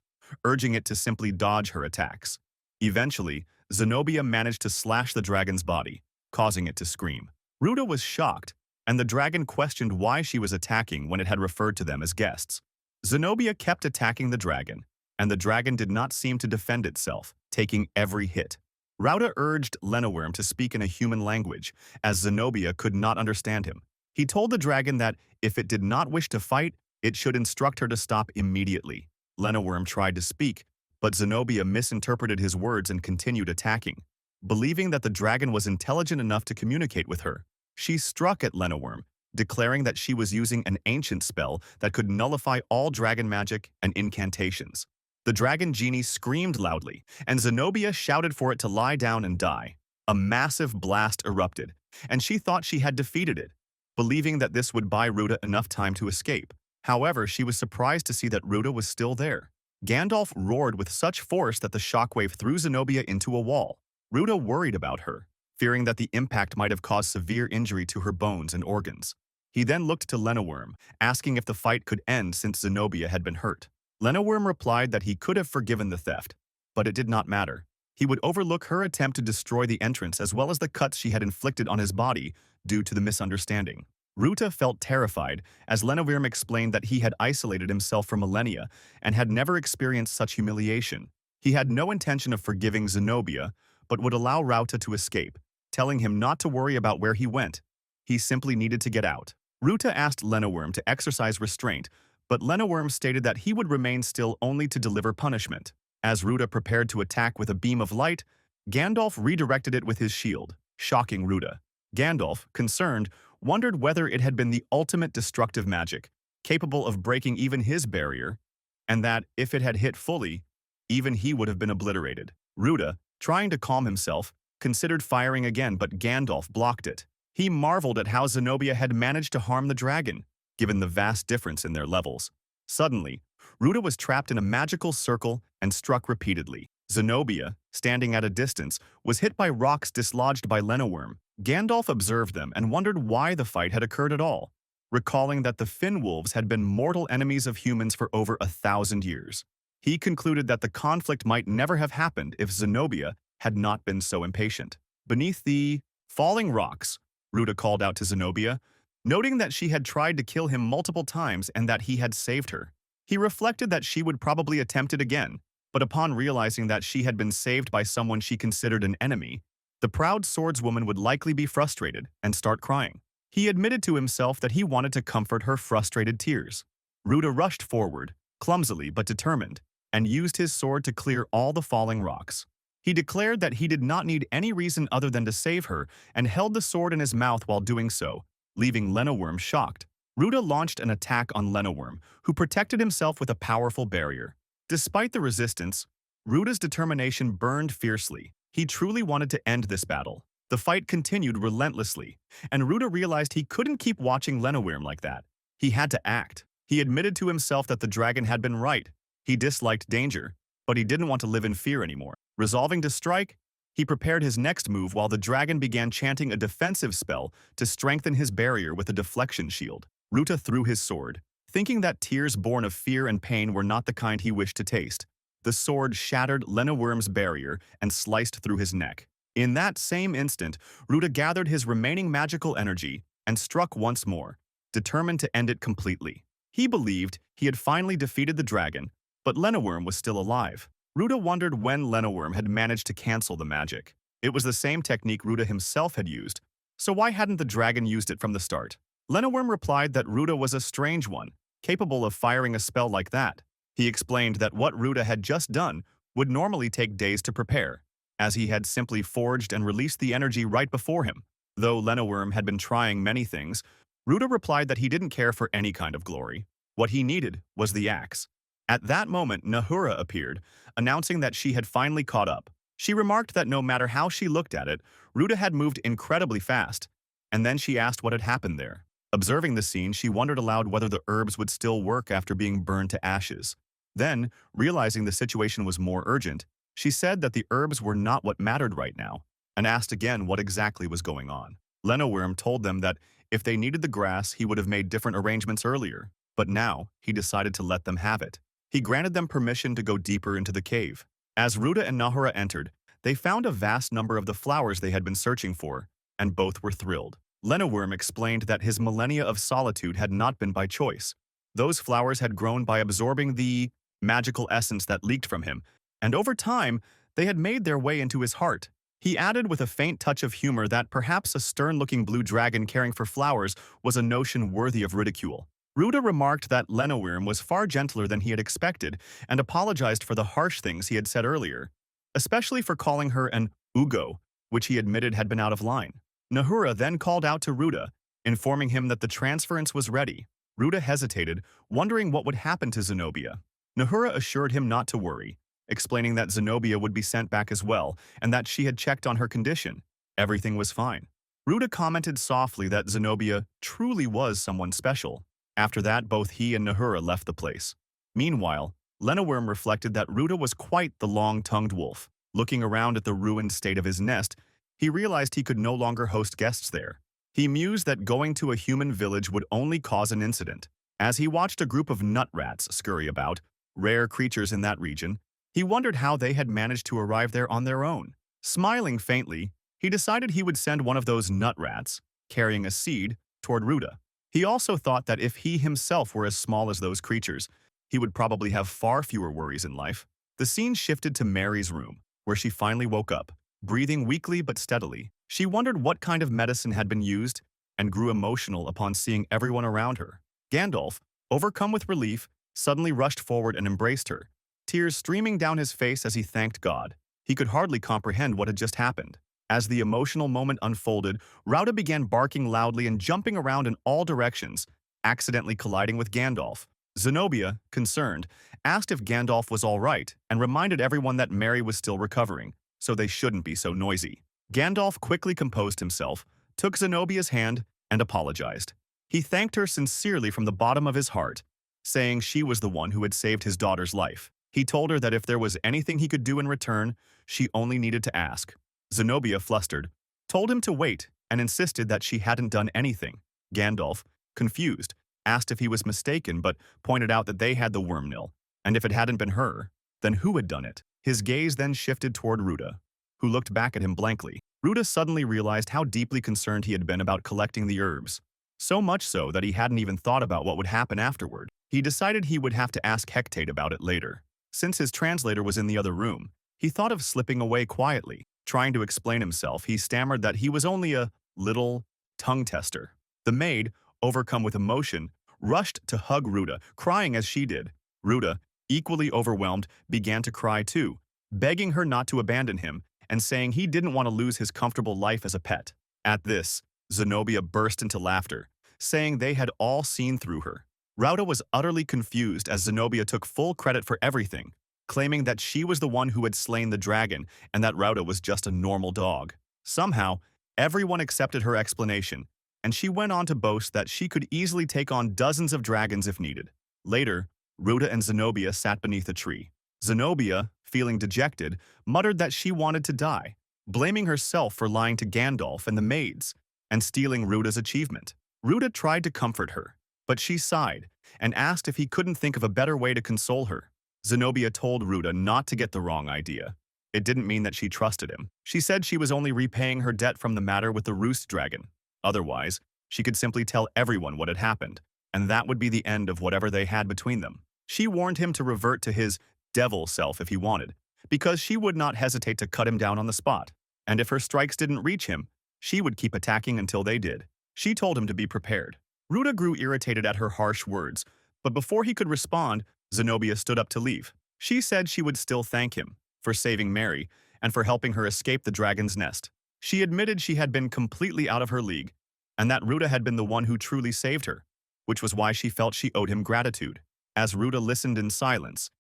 urging it to simply dodge her attacks. Eventually, Zenobia managed to slash the dragon's body, causing it to scream. Ruta was shocked, and the dragon questioned why she was attacking when it had referred to them as guests. Zenobia kept attacking the dragon, and the dragon did not seem to defend itself, taking every hit. Ruta urged Lenowyrm to speak in a human language, as Zenobia could not understand him. He told the dragon that if it did not wish to fight, it should instruct her to stop immediately. Lenowyrm tried to speak, but Zenobia misinterpreted his words and continued attacking. Believing that the dragon was intelligent enough to communicate with her, she struck at Lenowyrm, declaring that she was using an ancient spell that could nullify all dragon magic and incantations. The dragon genie screamed loudly, and Zenobia shouted for it to lie down and die. A massive blast erupted, and she thought she had defeated it, believing that this would buy Ruta enough time to escape. However, she was surprised to see that Ruta was still there. Gandalf roared with such force that the shockwave threw Zenobia into a wall. Ruta worried about her, fearing that the impact might have caused severe injury to her bones and organs. He then looked to Lenowyrm, asking if the fight could end since Zenobia had been hurt. Lenowyrm replied that he could have forgiven the theft, but it did not matter. He would overlook her attempt to destroy the entrance as well as the cuts she had inflicted on his body due to the misunderstanding. Ruta felt terrified as Lenowyrm explained that he had isolated himself for millennia and had never experienced such humiliation. He had no intention of forgiving Zenobia, but would allow Ruta to escape, telling him not to worry about where he went. He simply needed to get out. Ruta asked Lenowyrm to exercise restraint, but Lenowyrm stated that he would remain still only to deliver punishment. As Ruta prepared to attack with a beam of light, Gandalf redirected it with his shield, shocking Ruta. Gandalf, concerned, wondered whether it had been the ultimate destructive magic, capable of breaking even his barrier, and that, if it had hit fully, even he would have been obliterated. Ruta, trying to calm himself, considered firing again, but Gandalf blocked it. He marveled at how Zenobia had managed to harm the dragon, given the vast difference in their levels. Suddenly, Ruta was trapped in a magical circle and struck repeatedly. Zenobia, standing at a distance, was hit by rocks dislodged by Lenowyrm. Gandalf observed them and wondered why the fight had occurred at all, recalling that the Finwolves had been mortal enemies of humans for over 1,000 years. He concluded that the conflict might never have happened if Zenobia had not been so impatient. Beneath the falling rocks, Ruta called out to Zenobia, noting that she had tried to kill him multiple times and that he had saved her. He reflected that she would probably attempt it again, but upon realizing that she had been saved by someone she considered an enemy, the proud swordswoman would likely be frustrated and start crying. He admitted to himself that he wanted to comfort her frustrated tears. Ruta rushed forward, clumsily but determined, and used his sword to clear all the falling rocks. He declared that he did not need any reason other than to save her and held the sword in his mouth while doing so, leaving Lenowyrm shocked. Ruta launched an attack on Lenowyrm, who protected himself with a powerful barrier. Despite the resistance, Ruta's determination burned fiercely. He truly wanted to end this battle. The fight continued relentlessly, and Ruta realized he couldn't keep watching Lenowyrm like that. He had to act. He admitted to himself that the dragon had been right. He disliked danger, but he didn't want to live in fear anymore. Resolving to strike, he prepared his next move while the dragon began chanting a defensive spell to strengthen his barrier with a deflection shield. Ruta threw his sword, thinking that tears born of fear and pain were not the kind he wished to taste. The sword shattered Lenowyrm's barrier and sliced through his neck. In that same instant, Ruta gathered his remaining magical energy and struck once more, determined to end it completely. He believed he had finally defeated the dragon, but Lenowyrm was still alive. Ruta wondered when Lenowyrm had managed to cancel the magic. It was the same technique Ruta himself had used, so why hadn't the dragon used it from the start? Lenowyrm replied that Ruta was a strange one, capable of firing a spell like that. He explained that what Ruta had just done would normally take days to prepare, as he had simply forged and released the energy right before him. Though Lenowyrm had been trying many things, Ruta replied that he didn't care for any kind of glory. What he needed was the axe. At that moment, Nahura appeared, announcing that she had finally caught up. She remarked that no matter how she looked at it, Ruta had moved incredibly fast, and then she asked what had happened there. Observing the scene, she wondered aloud whether the herbs would still work after being burned to ashes. Then, realizing the situation was more urgent, she said that the herbs were not what mattered right now, and asked again what exactly was going on. Lenowyrm told them that if they needed the grass, he would have made different arrangements earlier, but now he decided to let them have it. He granted them permission to go deeper into the cave. As Ruta and Nahura entered, they found a vast number of the flowers they had been searching for, and both were thrilled. Lenowyrm explained that his millennia of solitude had not been by choice. Those flowers had grown by absorbing the magical essence that leaked from him, and over time, they had made their way into his heart. He added with a faint touch of humor that perhaps a stern-looking blue dragon caring for flowers was a notion worthy of ridicule. Ruta remarked that Lenowyrm was far gentler than he had expected and apologized for the harsh things he had said earlier, especially for calling her an Ugo, which he admitted had been out of line. Nahura then called out to Ruta, informing him that the transference was ready. Ruta hesitated, wondering what would happen to Zenobia. Nahura assured him not to worry, explaining that Zenobia would be sent back as well and that she had checked on her condition. Everything was fine. Ruta commented softly that Zenobia truly was someone special. After that, both he and Nahura left the place. Meanwhile, Lenowyrm reflected that Ruta was quite the long-tongued wolf. Looking around at the ruined state of his nest, he realized he could no longer host guests there. He mused that going to a human village would only cause an incident. As he watched a group of nut rats scurry about, rare creatures in that region, he wondered how they had managed to arrive there on their own. Smiling faintly, he decided he would send one of those nut rats, carrying a seed, toward Ruta. He also thought that if he himself were as small as those creatures, he would probably have far fewer worries in life. The scene shifted to Mary's room, where she finally woke up, breathing weakly but steadily. She wondered what kind of medicine had been used and grew emotional upon seeing everyone around her. Gandalf, overcome with relief, suddenly rushed forward and embraced her, tears streaming down his face as he thanked God. He could hardly comprehend what had just happened. As the emotional moment unfolded, Rauda began barking loudly and jumping around in all directions, accidentally colliding with Gandalf. Zenobia, concerned, asked if Gandalf was all right and reminded everyone that Mary was still recovering, so they shouldn't be so noisy. Gandalf quickly composed himself, took Zenobia's hand, and apologized. He thanked her sincerely from the bottom of his heart, saying she was the one who had saved his daughter's life. He told her that if there was anything he could do in return, she only needed to ask. Zenobia, flustered, told him to wait and insisted that she hadn't done anything. Gandalf, confused, asked if he was mistaken but pointed out that they had the wormnil, and if it hadn't been her, then who had done it? His gaze then shifted toward Ruta, who looked back at him blankly. Ruta suddenly realized how deeply concerned he had been about collecting the herbs, so much so that he hadn't even thought about what would happen afterward. He decided he would have to ask Hecate about it later. Since his translator was in the other room, he thought of slipping away quietly. Trying to explain himself, he stammered that he was only a little tongue tester. The maid, overcome with emotion, rushed to hug Ruta, crying as she did. Ruta, equally overwhelmed, began to cry too, begging her not to abandon him and saying he didn't want to lose his comfortable life as a pet. At this, Zenobia burst into laughter, saying they had all seen through her. Rauda was utterly confused as Zenobia took full credit for everything, claiming that she was the one who had slain the dragon and that Rauda was just a normal dog. Somehow, everyone accepted her explanation, and she went on to boast that she could easily take on dozens of dragons if needed. Later, Ruta and Zenobia sat beneath a tree. Zenobia, feeling dejected, muttered that she wanted to die, blaming herself for lying to Gandalf and the maids and stealing Ruta's achievement. Ruta tried to comfort her, but she sighed and asked if he couldn't think of a better way to console her. Zenobia told Ruta not to get the wrong idea. It didn't mean that she trusted him. She said she was only repaying her debt from the matter with the roost dragon. Otherwise, she could simply tell everyone what had happened, and that would be the end of whatever they had between them. She warned him to revert to his devil self if he wanted, because she would not hesitate to cut him down on the spot. And if her strikes didn't reach him, she would keep attacking until they did. She told him to be prepared. Ruta grew irritated at her harsh words, but before he could respond, Zenobia stood up to leave. She said she would still thank him for saving Mary and for helping her escape the dragon's nest. She admitted she had been completely out of her league, and that Ruta had been the one who truly saved her, which was why she felt she owed him gratitude. As Ruta listened in silence,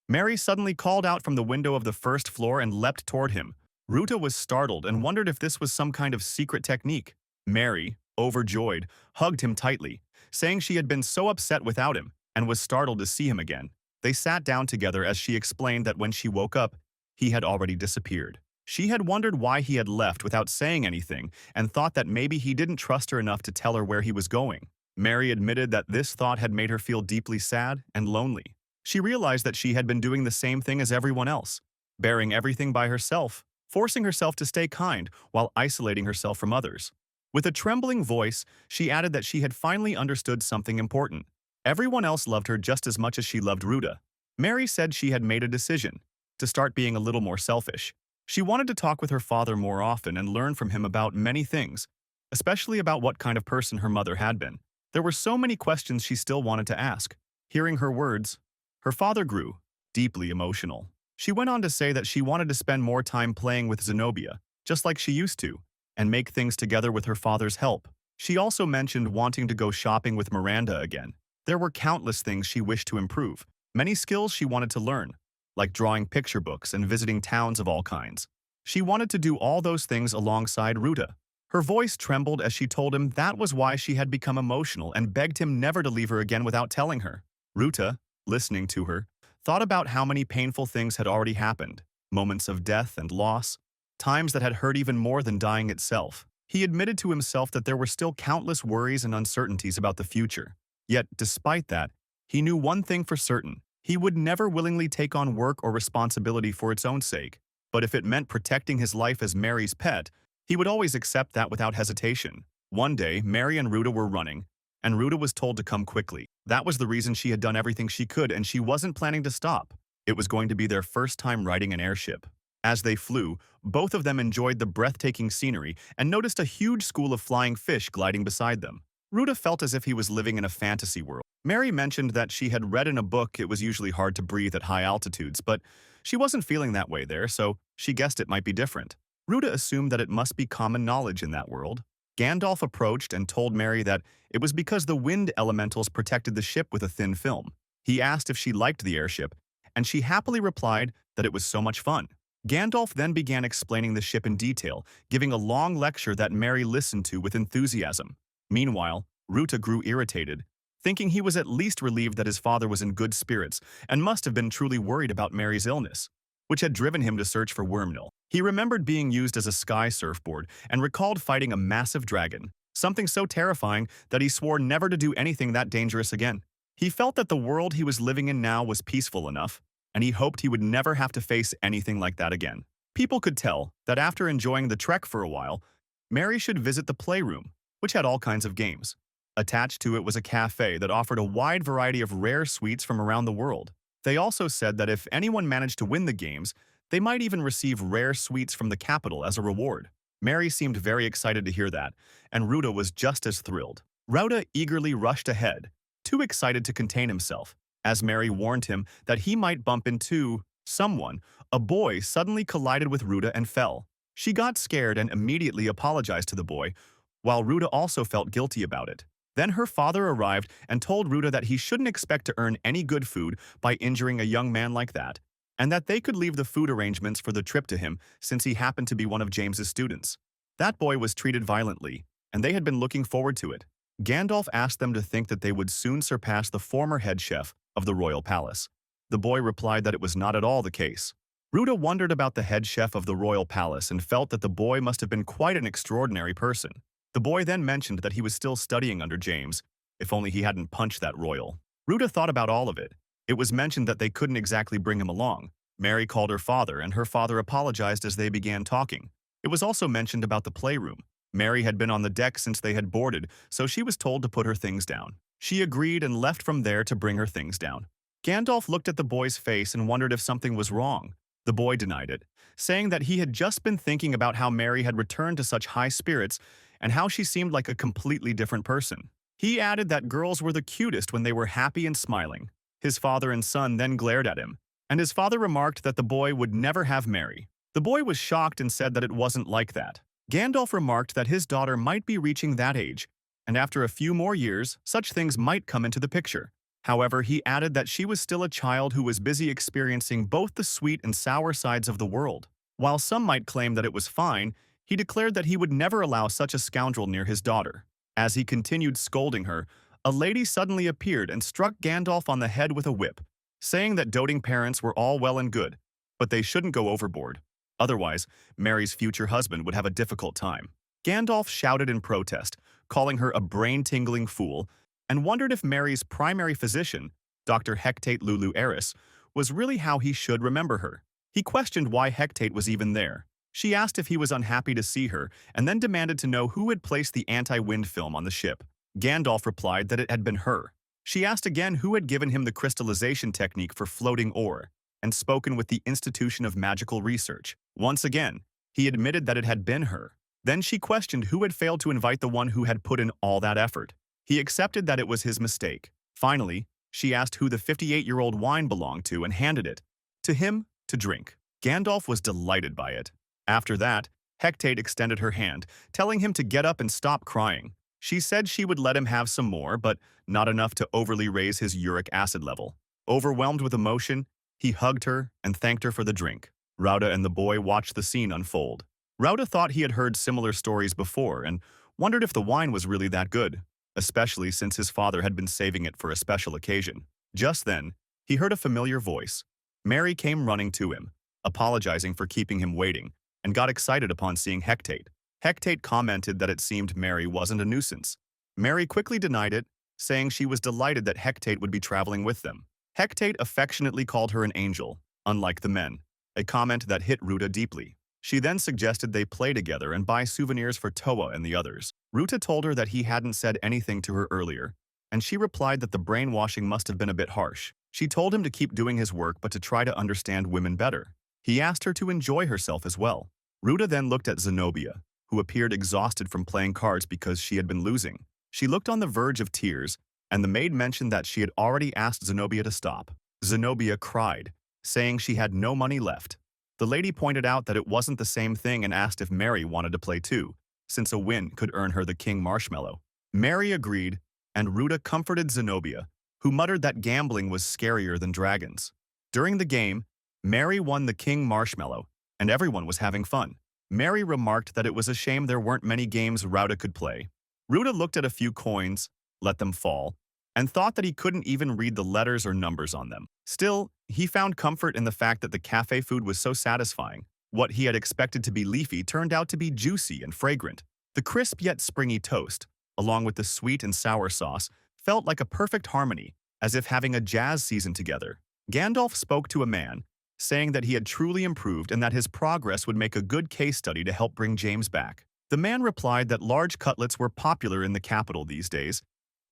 Mary suddenly called out from the window of the first floor and leapt toward him. Ruta was startled and wondered if this was some kind of secret technique. Mary, overjoyed, hugged him tightly, saying she had been so upset without him and was startled to see him again. They sat down together as she explained that when she woke up, he had already disappeared. She had wondered why he had left without saying anything and thought that maybe he didn't trust her enough to tell her where he was going. Mary admitted that this thought had made her feel deeply sad and lonely. She realized that she had been doing the same thing as everyone else, bearing everything by herself, forcing herself to stay kind while isolating herself from others. With a trembling voice, she added that she had finally understood something important. Everyone else loved her just as much as she loved Ruta. Mary said she had made a decision to start being a little more selfish. She wanted to talk with her father more often and learn from him about many things, especially about what kind of person her mother had been. There were so many questions she still wanted to ask. Hearing her words, her father grew deeply emotional. She went on to say that she wanted to spend more time playing with Zenobia, just like she used to, and make things together with her father's help. She also mentioned wanting to go shopping with Miranda again. There were countless things she wished to improve, many skills she wanted to learn, like drawing picture books and visiting towns of all kinds. She wanted to do all those things alongside Ruta. Her voice trembled as she told him that was why she had become emotional and begged him never to leave her again without telling her. Ruta, listening to her, thought about how many painful things had already happened, moments of death and loss, times that had hurt even more than dying itself. He admitted to himself that there were still countless worries and uncertainties about the future. Yet, despite that, he knew one thing for certain. He would never willingly take on work or responsibility for its own sake. But if it meant protecting his life as Mary's pet, he would always accept that without hesitation. One day, Mary and Ruta were running, and Ruta was told to come quickly. That was the reason she had done everything she could, and she wasn't planning to stop. It was going to be their first time riding an airship. As they flew, both of them enjoyed the breathtaking scenery and noticed a huge school of flying fish gliding beside them. Ruta felt as if he was living in a fantasy world. Mary mentioned that she had read in a book it was usually hard to breathe at high altitudes, but she wasn't feeling that way there, so she guessed it might be different. Ruta assumed that it must be common knowledge in that world. Gandalf approached and told Mary that it was because the wind elementals protected the ship with a thin film. He asked if she liked the airship, and she happily replied that it was so much fun. Gandalf then began explaining the ship in detail, giving a long lecture that Mary listened to with enthusiasm. Meanwhile, Ruta grew irritated, thinking he was at least relieved that his father was in good spirits and must have been truly worried about Mary's illness, which had driven him to search for Wormnil. He remembered being used as a sky surfboard and recalled fighting a massive dragon, something so terrifying that he swore never to do anything that dangerous again. He felt that the world he was living in now was peaceful enough, and he hoped he would never have to face anything like that again. People could tell that after enjoying the trek for a while, Mary should visit the playroom, which had all kinds of games. Attached to it was a cafe that offered a wide variety of rare sweets from around the world. They also said that if anyone managed to win the games, they might even receive rare sweets from the capital as a reward. Mary seemed very excited to hear that, and Ruta was just as thrilled. Ruta eagerly rushed ahead, too excited to contain himself. As Mary warned him that he might bump into someone, a boy suddenly collided with Ruta and fell. She got scared and immediately apologized to the boy, while Ruta also felt guilty about it. Then her father arrived and told Ruta that he shouldn't expect to earn any good food by injuring a young man like that, and that they could leave the food arrangements for the trip to him since he happened to be one of James's students. That boy was treated violently, and they had been looking forward to it. Gandalf asked them to think that they would soon surpass the former head chef of the royal palace. The boy replied that it was not at all the case. Ruta wondered about the head chef of the royal palace and felt that the boy must have been quite an extraordinary person. The boy then mentioned that he was still studying under James, if only he hadn't punched that royal. Ruta thought about all of it. It was mentioned that they couldn't exactly bring him along. Mary called her father, and her father apologized as they began talking. It was also mentioned about the playroom. Mary had been on the deck since they had boarded, so she was told to put her things down. She agreed and left from there to bring her things down. Gandalf looked at the boy's face and wondered if something was wrong. The boy denied it, saying that he had just been thinking about how Mary had returned to such high spirits and how she seemed like a completely different person. He added that girls were the cutest when they were happy and smiling. His father and son then glared at him, and his father remarked that the boy would never have Mary. The boy was shocked and said that it wasn't like that. Gandalf remarked that his daughter might be reaching that age, and after a few more years, such things might come into the picture. However, he added that she was still a child who was busy experiencing both the sweet and sour sides of the world. While some might claim that it was fine, he declared that he would never allow such a scoundrel near his daughter. As he continued scolding her, a lady suddenly appeared and struck Gandalf on the head with a whip, saying that doting parents were all well and good, but they shouldn't go overboard. Otherwise, Merry's future husband would have a difficult time. Gandalf shouted in protest, calling her a brain-tingling fool, and wondered if Merry's primary physician, Dr. Hecate Lulu Eris, was really how he should remember her. He questioned why Hecate was even there. She asked if he was unhappy to see her, and then demanded to know who had placed the anti-wind film on the ship. Gandalf replied that it had been her. She asked again who had given him the crystallization technique for floating ore, and spoken with the Institution of Magical Research. Once again, he admitted that it had been her. Then she questioned who had failed to invite the one who had put in all that effort. He accepted that it was his mistake. Finally, she asked who the 58-year-old wine belonged to and handed it to him to drink. Gandalf was delighted by it. After that, Hecate extended her hand, telling him to get up and stop crying. She said she would let him have some more, but not enough to overly raise his uric acid level. Overwhelmed with emotion, he hugged her and thanked her for the drink. Rauda and the boy watched the scene unfold. Rauda thought he had heard similar stories before and wondered if the wine was really that good, especially since his father had been saving it for a special occasion. Just then, he heard a familiar voice. Merry came running to him, apologizing for keeping him waiting, and got excited upon seeing Hecate. Hecate commented that it seemed Merry wasn't a nuisance. Merry quickly denied it, saying she was delighted that Hecate would be traveling with them. Hecate affectionately called her an angel, unlike the men, a comment that hit Ruta deeply. She then suggested they play together and buy souvenirs for Toa and the others. Ruta told her that he hadn't said anything to her earlier, and she replied that the brainwashing must have been a bit harsh. She told him to keep doing his work but to try to understand women better. He asked her to enjoy herself as well. Ruta then looked at Zenobia, who appeared exhausted from playing cards because she had been losing. She looked on the verge of tears, and the maid mentioned that she had already asked Zenobia to stop. Zenobia cried, saying she had no money left. The lady pointed out that it wasn't the same thing and asked if Merry wanted to play too, since a win could earn her the King Marshmallow. Merry agreed, and Ruta comforted Zenobia, who muttered that gambling was scarier than dragons. During the game, Merry won the King Marshmallow, and everyone was having fun. Merry remarked that it was a shame there weren't many games Ruta could play. Ruta looked at a few coins, let them fall, and thought that he couldn't even read the letters or numbers on them. Still, he found comfort in the fact that the cafe food was so satisfying. What he had expected to be leafy turned out to be juicy and fragrant. The crisp yet springy toast, along with the sweet and sour sauce, felt like a perfect harmony, as if having a jazz season together. Gandalf spoke to a man, saying that he had truly improved and that his progress would make a good case study to help bring James back. The man replied that large cutlets were popular in the capital these days,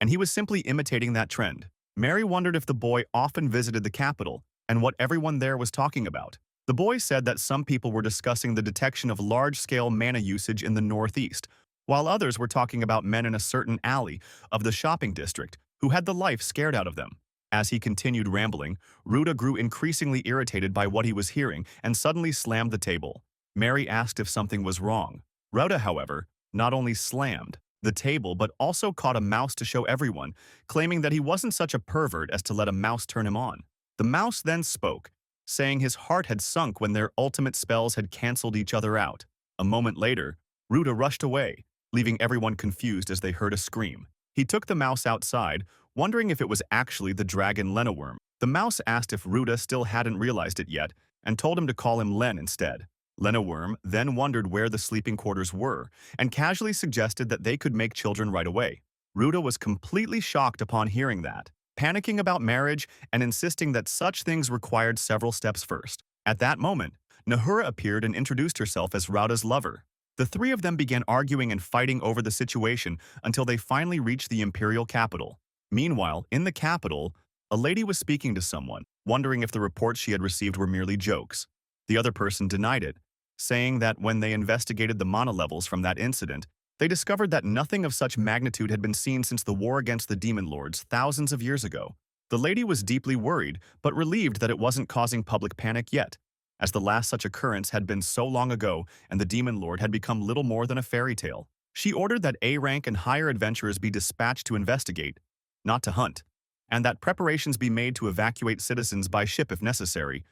and he was simply imitating that trend. Merry wondered if the boy often visited the capital and what everyone there was talking about. The boy said that some people were discussing the detection of large-scale mana usage in the northeast, while others were talking about men in a certain alley of the shopping district who had the life scared out of them. As he continued rambling, Ruta grew increasingly irritated by what he was hearing and suddenly slammed the table. Merry asked if something was wrong. Ruta, however, not only slammed the table but also caught a mouse to show everyone, claiming that he wasn't such a pervert as to let a mouse turn him on. The mouse then spoke, saying his heart had sunk when their ultimate spells had cancelled each other out. A moment later, Ruta rushed away, leaving everyone confused as they heard a scream. He took the mouse outside, wondering if it was actually the dragon Lenworm. The mouse asked if Ruta still hadn't realized it yet, and told him to call him Len instead. Lenworm then wondered where the sleeping quarters were, and casually suggested that they could make children right away. Ruta was completely shocked upon hearing that, panicking about marriage and insisting that such things required several steps first. At that moment, Nahura appeared and introduced herself as Rauda's lover. The three of them began arguing and fighting over the situation until they finally reached the imperial capital. Meanwhile, in the capital, a lady was speaking to someone, wondering if the reports she had received were merely jokes. The other person denied it, saying that when they investigated the mana levels from that incident, they discovered that nothing of such magnitude had been seen since the war against the demon lords thousands of years ago. The lady was deeply worried, but relieved that it wasn't causing public panic yet, as the last such occurrence had been so long ago and the demon lord had become little more than a fairy tale. She ordered that A-rank and higher adventurers be dispatched to investigate, not to hunt, and that preparations be made to evacuate citizens by ship if necessary,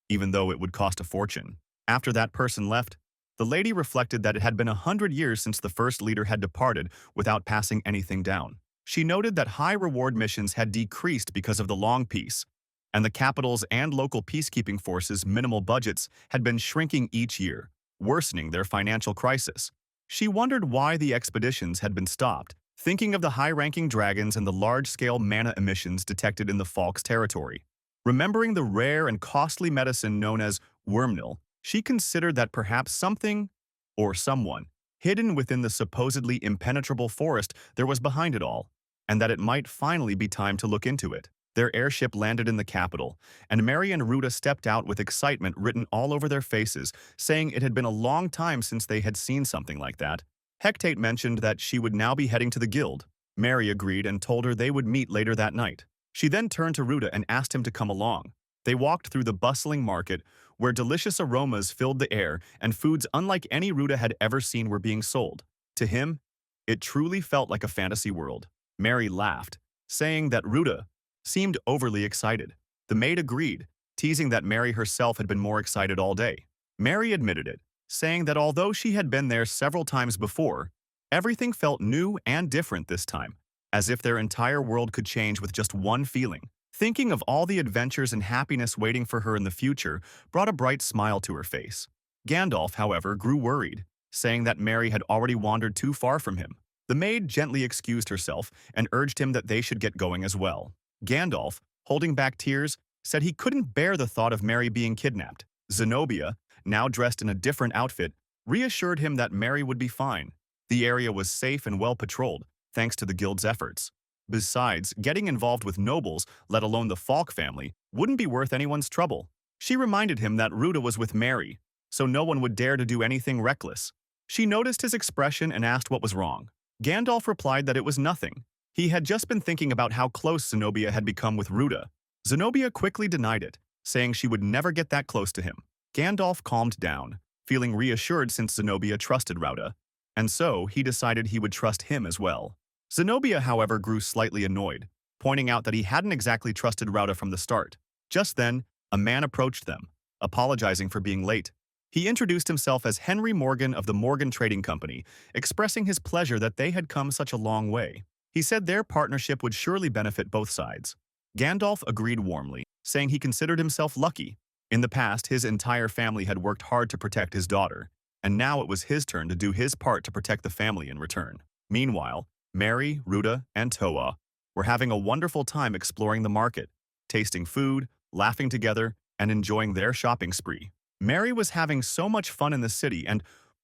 even though it would cost a fortune. After that person left, the lady reflected that it had been 100 years since the first leader had departed without passing anything down. She noted that high-reward missions had decreased because of the long peace, and the capital's and local peacekeeping forces' minimal budgets had been shrinking each year, worsening their financial crisis. She wondered why the expeditions had been stopped, thinking of the high-ranking dragons and the large-scale mana emissions detected in the Falk's territory. Remembering the rare and costly medicine known as wormnil, she considered that perhaps something, or someone, hidden within the supposedly impenetrable forest there was behind it all, and that it might finally be time to look into it. Their airship landed in the capital, and Mary and Ruta stepped out with excitement written all over their faces, saying it had been a long time since they had seen something like that. Hecate mentioned that she would now be heading to the guild. Mary agreed and told her they would meet later that night. She then turned to Ruta and asked him to come along. They walked through the bustling market, where delicious aromas filled the air and foods unlike any Ruta had ever seen were being sold. To him, it truly felt like a fantasy world. Mary laughed, saying that Ruta seemed overly excited. The maid agreed, teasing that Mary herself had been more excited all day. Mary admitted it, saying that although she had been there several times before, everything felt new and different this time, as if their entire world could change with just one feeling. Thinking of all the adventures and happiness waiting for her in the future brought a bright smile to her face. Gandalf, however, grew worried, saying that Mary had already wandered too far from him. The maid gently excused herself and urged him that they should get going as well. Gandalf, holding back tears, said he couldn't bear the thought of Mary being kidnapped. Zenobia, now dressed in a different outfit, reassured him that Mary would be fine. The area was safe and well patrolled, thanks to the guild's efforts. Besides, getting involved with nobles, let alone the Falk family, wouldn't be worth anyone's trouble. She reminded him that Ruta was with Mary, so no one would dare to do anything reckless. She noticed his expression and asked what was wrong. Gandalf replied that it was nothing. He had just been thinking about how close Zenobia had become with Ruta. Zenobia quickly denied it, saying she would never get that close to him. Gandalf calmed down, feeling reassured since Zenobia trusted Ruta, and so he decided he would trust him as well. Zenobia, however, grew slightly annoyed, pointing out that he hadn't exactly trusted Ruta from the start. Just then, a man approached them, apologizing for being late. He introduced himself as Henry Morgan of the Morgan Trading Company, expressing his pleasure that they had come such a long way. He said their partnership would surely benefit both sides. Gandalf agreed warmly, saying he considered himself lucky. In the past, his entire family had worked hard to protect his daughter, and now it was his turn to do his part to protect the family in return. Meanwhile, Mary, Ruta, and Toa were having a wonderful time exploring the market, tasting food, laughing together, and enjoying their shopping spree. Mary was having so much fun in the city, and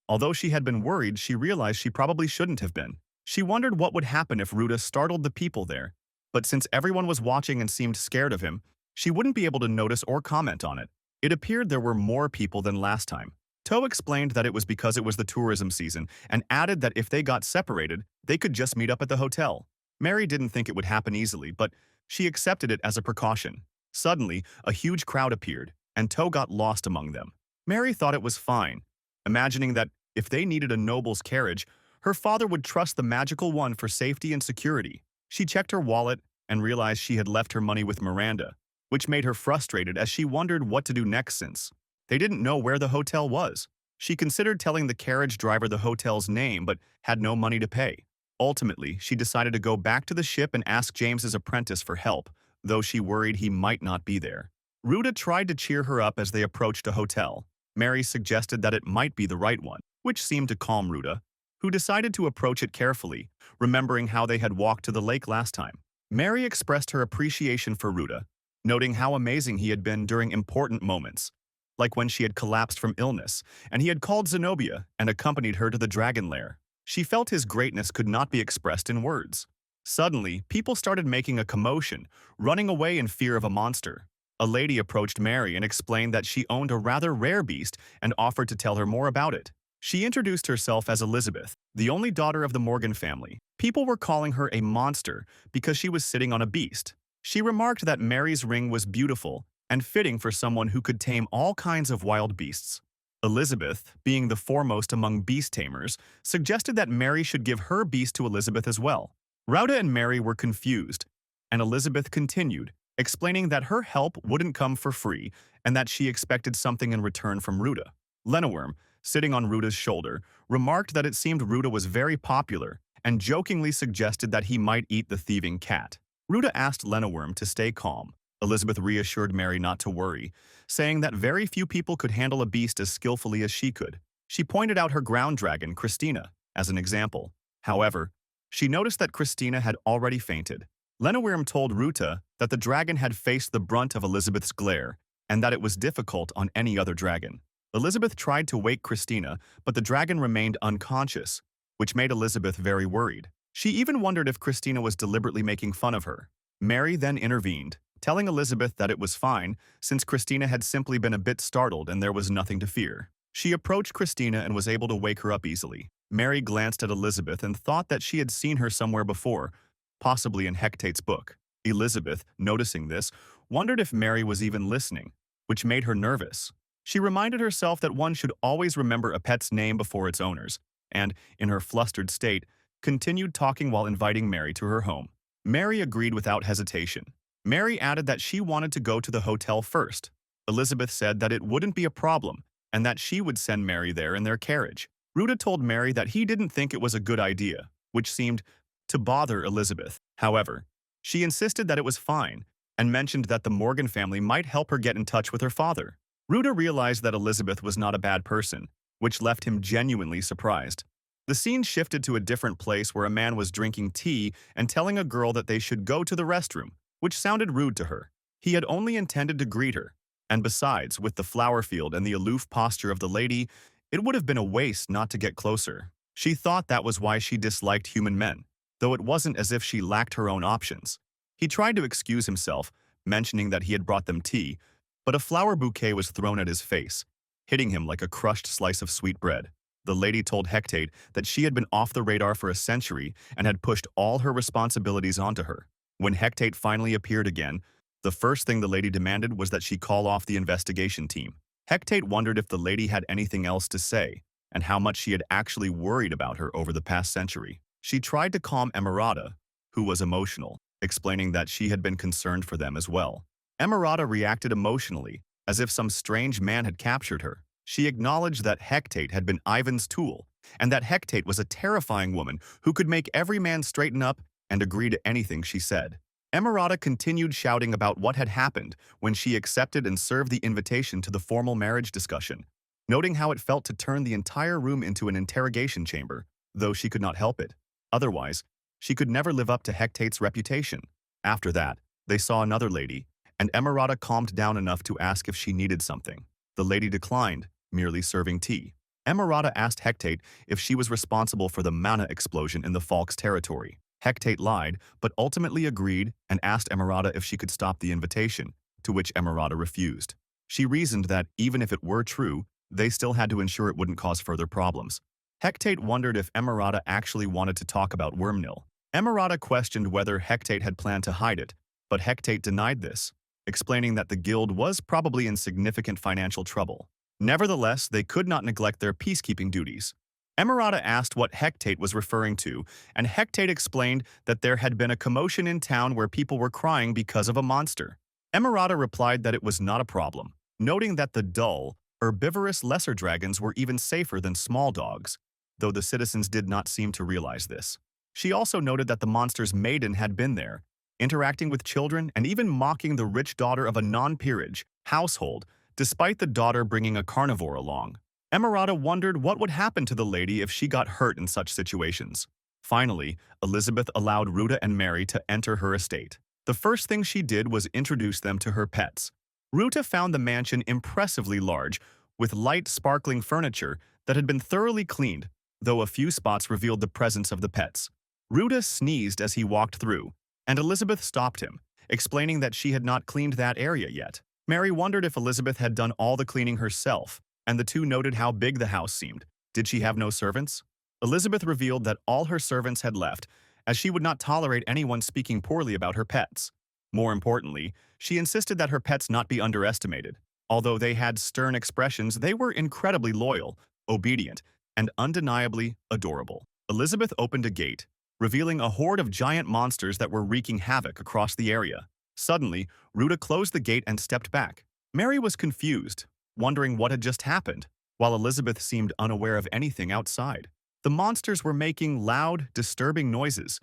although she had been worried, she realized she probably shouldn't have been. She wondered what would happen if Ruta startled the people there, but since everyone was watching and seemed scared of him, she wouldn't be able to notice or comment on it. It appeared there were more people than last time. Toe explained that it was because it was the tourism season and added that if they got separated, they could just meet up at the hotel. Mary didn't think it would happen easily, but she accepted it as a precaution. Suddenly, a huge crowd appeared, and Toe got lost among them. Mary thought it was fine, imagining that if they needed a noble's carriage, her father would trust the magical one for safety and security. She checked her wallet and realized she had left her money with Miranda, which made her frustrated as she wondered what to do next since they didn't know where the hotel was. She considered telling the carriage driver the hotel's name but had no money to pay. Ultimately, she decided to go back to the ship and ask James's apprentice for help, though she worried he might not be there. Ruta tried to cheer her up as they approached a hotel. Mary suggested that it might be the right one, which seemed to calm Ruta, who decided to approach it carefully, remembering how they had walked to the lake last time. Mary expressed her appreciation for Ruta, noting how amazing he had been during important moments, like when she had collapsed from illness, and he had called Zenobia and accompanied her to the dragon lair. She felt his greatness could not be expressed in words. Suddenly, people started making a commotion, running away in fear of a monster. A lady approached Mary and explained that she owned a rather rare beast and offered to tell her more about it. She introduced herself as Elizabeth, the only daughter of the Morgan family. People were calling her a monster because she was sitting on a beast. She remarked that Mary's ring was beautiful and fitting for someone who could tame all kinds of wild beasts. Elizabeth, being the foremost among beast tamers, suggested that Mary should give her beast to Elizabeth as well. Ruta and Mary were confused, and Elizabeth continued, explaining that her help wouldn't come for free and that she expected something in return from Ruta. Lenowurm, sitting on Ruta's shoulder, remarked that it seemed Ruta was very popular and jokingly suggested that he might eat the thieving cat. Ruta asked Lenowurm to stay calm. Elizabeth reassured Mary not to worry, saying that very few people could handle a beast as skillfully as she could. She pointed out her ground dragon, Christina, as an example. However, she noticed that Christina had already fainted. Lenowurm told Ruta that the dragon had faced the brunt of Elizabeth's glare and that it was difficult on any other dragon. Elizabeth tried to wake Christina, but the dragon remained unconscious, which made Elizabeth very worried. She even wondered if Christina was deliberately making fun of her. Mary then intervened, telling Elizabeth that it was fine since Christina had simply been a bit startled and there was nothing to fear. She approached Christina and was able to wake her up easily. Mary glanced at Elizabeth and thought that she had seen her somewhere before, possibly in Hectate's book. Elizabeth, noticing this, wondered if Mary was even listening, which made her nervous. She reminded herself that one should always remember a pet's name before its owners, and, in her flustered state, continued talking while inviting Mary to her home. Mary agreed without hesitation. Mary added that she wanted to go to the hotel first. Elizabeth said that it wouldn't be a problem, and that she would send Mary there in their carriage. Ruta told Mary that he didn't think it was a good idea, which seemed to bother Elizabeth. However, she insisted that it was fine, and mentioned that the Morgan family might help her get in touch with her father. Ruta realized that Elizabeth was not a bad person, which left him genuinely surprised. The scene shifted to a different place where a man was drinking tea and telling a girl that they should go to the restroom, which sounded rude to her. He had only intended to greet her, and besides, with the flower field and the aloof posture of the lady, it would have been a waste not to get closer. She thought that was why she disliked human men, though it wasn't as if she lacked her own options. He tried to excuse himself, mentioning that he had brought them tea, but a flower bouquet was thrown at his face, hitting him like a crushed slice of sweet bread. The lady told Hectate that she had been off the radar for a century and had pushed all her responsibilities onto her. When Hectate finally appeared again, the first thing the lady demanded was that she call off the investigation team. Hectate wondered if the lady had anything else to say, and how much she had actually worried about her over the past century. She tried to calm Emerauda, who was emotional, explaining that she had been concerned for them as well. Emerauda reacted emotionally, as if some strange man had captured her. She acknowledged that Hectate had been Ivan's tool, and that Hectate was a terrifying woman who could make every man straighten up and agree to anything she said. Emerauda continued shouting about what had happened when she accepted and served the invitation to the formal marriage discussion, noting how it felt to turn the entire room into an interrogation chamber, though she could not help it. Otherwise, she could never live up to Hectate's reputation. After that, they saw another lady, and Emerauda calmed down enough to ask if she needed something. The lady declined, merely serving tea. Emerauda asked Hectate if she was responsible for the mana explosion in the Falk's territory. Hectate lied, but ultimately agreed and asked Emerauda if she could stop the invitation, to which Emerauda refused. She reasoned that, even if it were true, they still had to ensure it wouldn't cause further problems. Hectate wondered if Emerauda actually wanted to talk about Wormnil. Emerauda questioned whether Hectate had planned to hide it, but Hectate denied this, explaining that the guild was probably in significant financial trouble. Nevertheless, they could not neglect their peacekeeping duties. Emerauda asked what Hectate was referring to, and Hectate explained that there had been a commotion in town where people were crying because of a monster. Emerauda replied that it was not a problem, noting that the dull, herbivorous lesser dragons were even safer than small dogs, though the citizens did not seem to realize this. She also noted that the monster's maiden had been there, interacting with children and even mocking the rich daughter of a non-peerage household, despite the daughter bringing a carnivore along. Emerauda wondered what would happen to the lady if she got hurt in such situations. Finally, Elizabeth allowed Ruta and Mary to enter her estate. The first thing she did was introduce them to her pets. Ruta found the mansion impressively large, with light, sparkling furniture that had been thoroughly cleaned, though a few spots revealed the presence of the pets. Ruta sneezed as he walked through, and Elizabeth stopped him, explaining that she had not cleaned that area yet. Mary wondered if Elizabeth had done all the cleaning herself, and the two noted how big the house seemed. Did she have no servants? Elizabeth revealed that all her servants had left, as she would not tolerate anyone speaking poorly about her pets. More importantly, she insisted that her pets not be underestimated. Although they had stern expressions, they were incredibly loyal, obedient, and undeniably adorable. Elizabeth opened a gate, revealing a horde of giant monsters that were wreaking havoc across the area. Suddenly, Ruta closed the gate and stepped back. Mary was confused, wondering what had just happened, while Elizabeth seemed unaware of anything outside. The monsters were making loud, disturbing noises,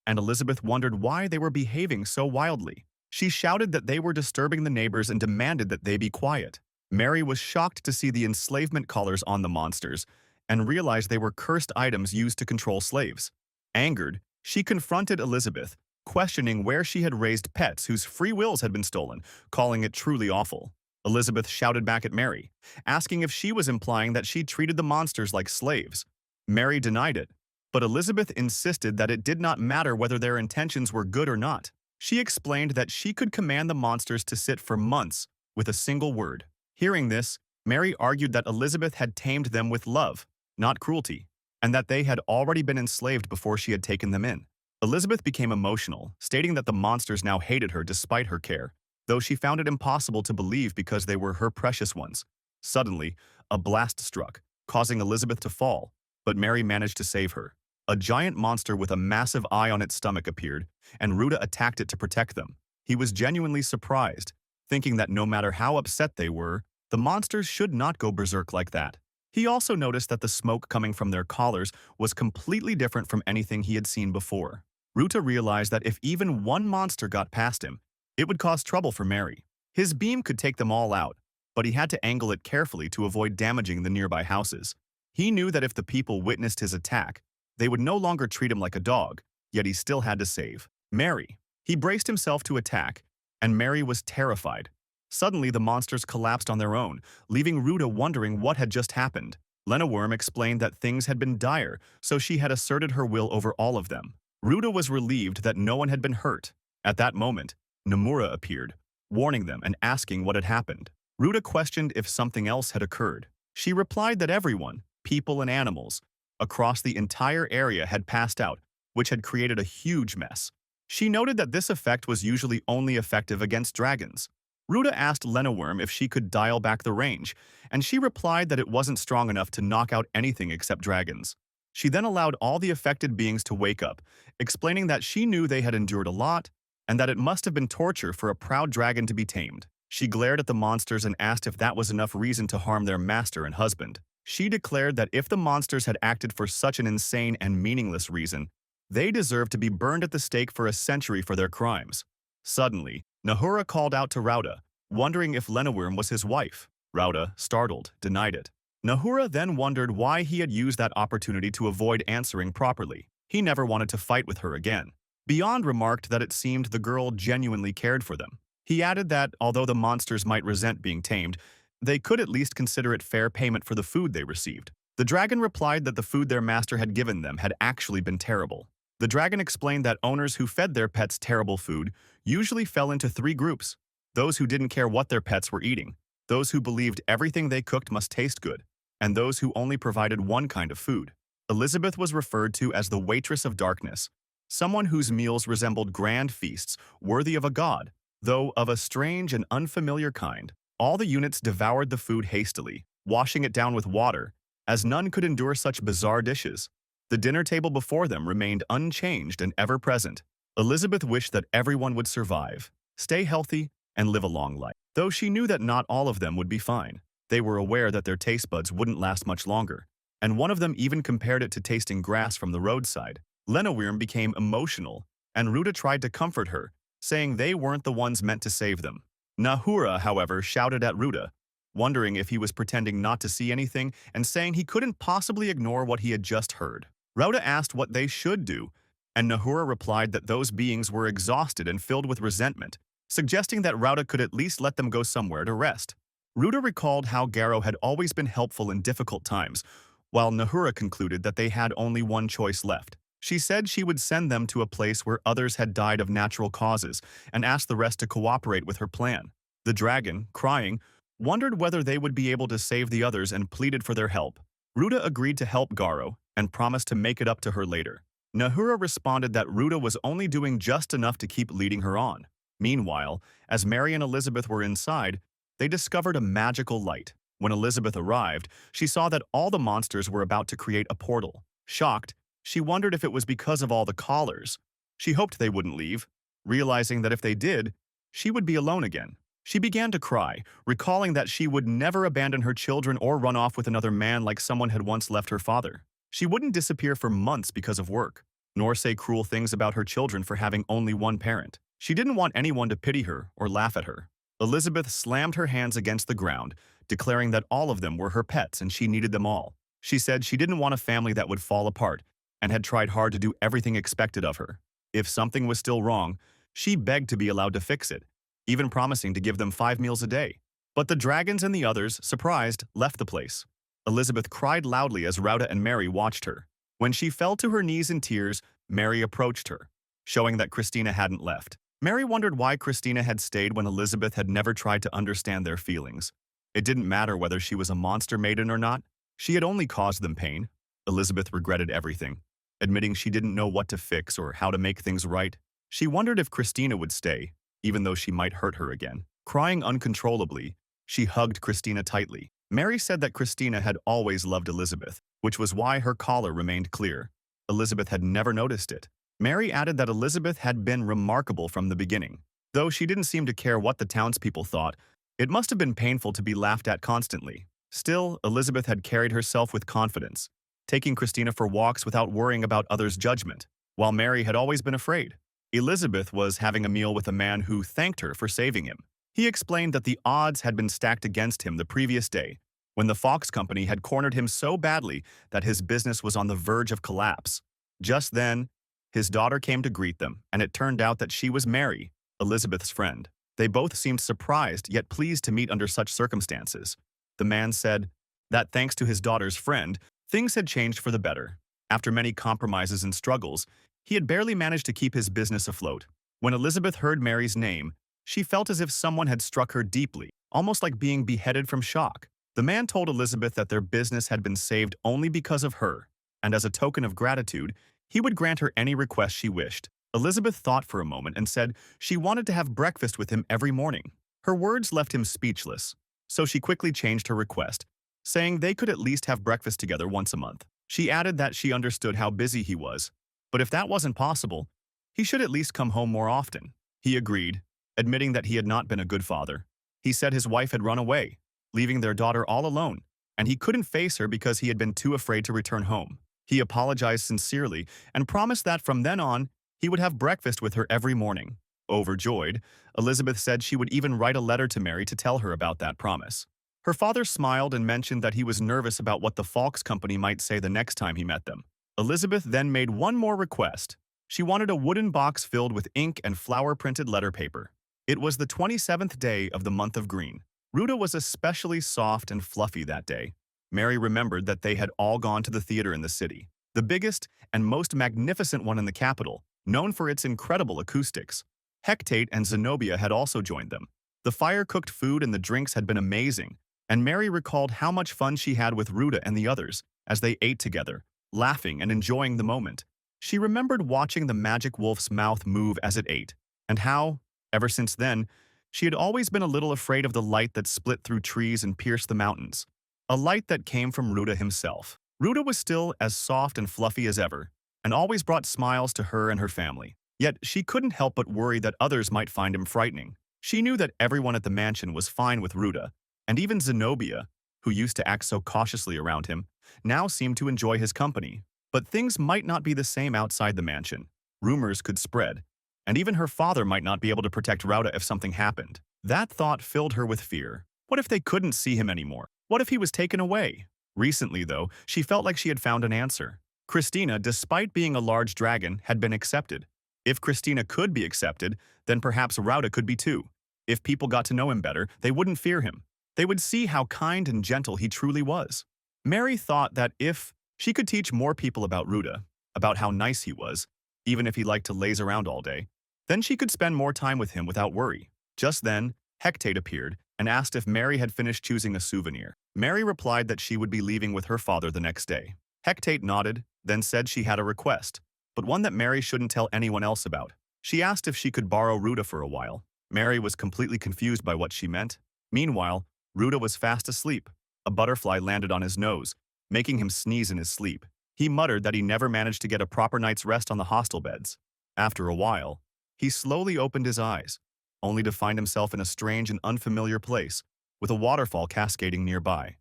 and Elizabeth wondered why they were behaving so wildly. She shouted that they were disturbing the neighbors and demanded that they be quiet. Mary was shocked to see the enslavement collars on the monsters and realized they were cursed items used to control slaves. Angered, she confronted Elizabeth, questioning where she had raised pets whose free wills had been stolen, calling it truly awful. Elizabeth shouted back at Mary, asking if she was implying that she treated the monsters like slaves. Mary denied it, but Elizabeth insisted that it did not matter whether their intentions were good or not. She explained that she could command the monsters to sit for months with a single word. Hearing this, Mary argued that Elizabeth had tamed them with love, not cruelty, and that they had already been enslaved before she had taken them in. Elizabeth became emotional, stating that the monsters now hated her despite her care, though she found it impossible to believe because they were her precious ones. Suddenly, a blast struck, causing Elizabeth to fall, but Mary managed to save her. A giant monster with a massive eye on its stomach appeared, and Ruta attacked it to protect them. He was genuinely surprised, thinking that no matter how upset they were, the monsters should not go berserk like that. He also noticed that the smoke coming from their collars was completely different from anything he had seen before. Ruta realized that if even one monster got past him, it would cause trouble for Mary. His beam could take them all out, but he had to angle it carefully to avoid damaging the nearby houses. He knew that if the people witnessed his attack, they would no longer treat him like a dog, yet he still had to save Mary. He braced himself to attack, and Mary was terrified. Suddenly, the monsters collapsed on their own, leaving Ruta wondering what had just happened. Lena Worm explained that things had been dire, so she had asserted her will over all of them. Ruta was relieved that no one had been hurt. At that moment, Nomura appeared, warning them and asking what had happened. Ruta questioned if something else had occurred. She replied that everyone, people and animals, across the entire area had passed out, which had created a huge mess. She noted that this effect was usually only effective against dragons. Ruta asked Lena Worm if she could dial back the range, and she replied that it wasn't strong enough to knock out anything except dragons. She then allowed all the affected beings to wake up, explaining that she knew they had endured a lot, and that it must have been torture for a proud dragon to be tamed. She glared at the monsters and asked if that was enough reason to harm their master and husband. She declared that if the monsters had acted for such an insane and meaningless reason, they deserved to be burned at the stake for a century for their crimes. Suddenly, Nahura called out to Rauda, wondering if Lena Worm was his wife. Rauda, startled, denied it. Nahura then wondered why he had used that opportunity to avoid answering properly. He never wanted to fight with her again. Beyond remarked that it seemed the girl genuinely cared for them. He added that, although the monsters might resent being tamed, they could at least consider it fair payment for the food they received. The dragon replied that the food their master had given them had actually been terrible. The dragon explained that owners who fed their pets terrible food usually fell into 3 groups: those who didn't care what their pets were eating, those who believed everything they cooked must taste good, and those who only provided one kind of food. Elizabeth was referred to as the Waitress of Darkness, someone whose meals resembled grand feasts worthy of a god, though of a strange and unfamiliar kind. All the units devoured the food hastily, washing it down with water, as none could endure such bizarre dishes. The dinner table before them remained unchanged and ever-present. Elizabeth wished that everyone would survive, stay healthy, and live a long life. Though she knew that not all of them would be fine, they were aware that their taste buds wouldn't last much longer, and one of them even compared it to tasting grass from the roadside. Lena Worm became emotional, and Ruta tried to comfort her, saying they weren't the ones meant to save them. Nahura, however, shouted at Ruta, wondering if he was pretending not to see anything and saying he couldn't possibly ignore what he had just heard. Ruta asked what they should do, and Nahura replied that those beings were exhausted and filled with resentment, suggesting that Ruta could at least let them go somewhere to rest. Ruta recalled how Garo had always been helpful in difficult times, while Nahura concluded that they had only one choice left. She said she would send them to a place where others had died of natural causes and asked the rest to cooperate with her plan. The dragon, crying, wondered whether they would be able to save the others and pleaded for their help. Ruta agreed to help Garo and promised to make it up to her later. Nahura responded that Ruta was only doing just enough to keep leading her on. Meanwhile, as Mary and Elizabeth were inside, they discovered a magical light. When Elizabeth arrived, she saw that all the monsters were about to create a portal. Shocked, She wondered if it was because of all the callers. She hoped they wouldn't leave, realizing that if they did, she would be alone again. She began to cry, recalling that she would never abandon her children or run off with another man like someone had once left her father. She wouldn't disappear for months because of work, nor say cruel things about her children for having only one parent. She didn't want anyone to pity her or laugh at her. Elizabeth slammed her hands against the ground, declaring that all of them were her pets and she needed them all. She said she didn't want a family that would fall apart and had tried hard to do everything expected of her. If something was still wrong, she begged to be allowed to fix it, even promising to give them 5 meals a day. But the dragons and the others, surprised, left the place. Elizabeth cried loudly as Rhoda and Mary watched her. When she fell to her knees in tears, Mary approached her, showing that Christina hadn't left. Mary wondered why Christina had stayed when Elizabeth had never tried to understand their feelings. It didn't matter whether she was a monster maiden or not. She had only caused them pain. Elizabeth regretted everything, admitting she didn't know what to fix or how to make things right. She wondered if Christina would stay, even though she might hurt her again. Crying uncontrollably, she hugged Christina tightly. Mary said that Christina had always loved Elizabeth, which was why her collar remained clear. Elizabeth had never noticed it. Mary added that Elizabeth had been remarkable from the beginning. Though she didn't seem to care what the townspeople thought, it must have been painful to be laughed at constantly. Still, Elizabeth had carried herself with confidence, taking Christina for walks without worrying about others' judgment, while Mary had always been afraid. Elizabeth was having a meal with a man who thanked her for saving him. He explained that the odds had been stacked against him the previous day, when the Fox Company had cornered him so badly that his business was on the verge of collapse. Just then, his daughter came to greet them, and it turned out that she was Mary, Elizabeth's friend. They both seemed surprised yet pleased to meet under such circumstances. The man said that thanks to his daughter's friend, things had changed for the better. After many compromises and struggles, he had barely managed to keep his business afloat. When Elizabeth heard Mary's name, she felt as if someone had struck her deeply, almost like being beheaded from shock. The man told Elizabeth that their business had been saved only because of her, and as a token of gratitude, he would grant her any request she wished. Elizabeth thought for a moment and said she wanted to have breakfast with him every morning. Her words left him speechless, so she quickly changed her request, saying they could at least have breakfast together once a month. She added that she understood how busy he was, but if that wasn't possible, he should at least come home more often. He agreed, admitting that he had not been a good father. He said his wife had run away, leaving their daughter all alone, and he couldn't face her because he had been too afraid to return home. He apologized sincerely and promised that from then on, he would have breakfast with her every morning. Overjoyed, Elizabeth said she would even write a letter to Mary to tell her about that promise. Her father smiled and mentioned that he was nervous about what the Fox Company might say the next time he met them. Elizabeth then made one more request. She wanted a wooden box filled with ink and flower-printed letter paper. It was the 27th day of the month of green. Ruta was especially soft and fluffy that day. Mary remembered that they had all gone to the theater in the city, the biggest and most magnificent one in the capital, known for its incredible acoustics. Hecate and Zenobia had also joined them. The fire-cooked food and the drinks had been amazing, and Mary recalled how much fun she had with Ruta and the others as they ate together, laughing and enjoying the moment. She remembered watching the magic wolf's mouth move as it ate, and how, ever since then, she had always been a little afraid of the light that split through trees and pierced the mountains. A light that came from Ruta himself. Ruta was still as soft and fluffy as ever, and always brought smiles to her and her family. Yet she couldn't help but worry that others might find him frightening. She knew that everyone at the mansion was fine with Ruta, and even Zenobia, who used to act so cautiously around him, now seemed to enjoy his company. But things might not be the same outside the mansion. Rumors could spread, and even her father might not be able to protect Ruta if something happened. That thought filled her with fear. What if they couldn't see him anymore? What if he was taken away? Recently, though, she felt like she had found an answer. Christina, despite being a large dragon, had been accepted. If Christina could be accepted, then perhaps Ruta could be too. If people got to know him better, they wouldn't fear him. They would see how kind and gentle he truly was. Mary thought that if she could teach more people about Ruta, about how nice he was, even if he liked to laze around all day, then she could spend more time with him without worry. Just then, Hecate appeared and asked if Mary had finished choosing a souvenir. Mary replied that she would be leaving with her father the next day. Hecate nodded, then said she had a request, but one that Mary shouldn't tell anyone else about. She asked if she could borrow Ruta for a while. Mary was completely confused by what she meant. Meanwhile, Ruta was fast asleep. A butterfly landed on his nose, making him sneeze in his sleep. He muttered that he never managed to get a proper night's rest on the hostel beds. After a while, he slowly opened his eyes, only to find himself in a strange and unfamiliar place, with a waterfall cascading nearby.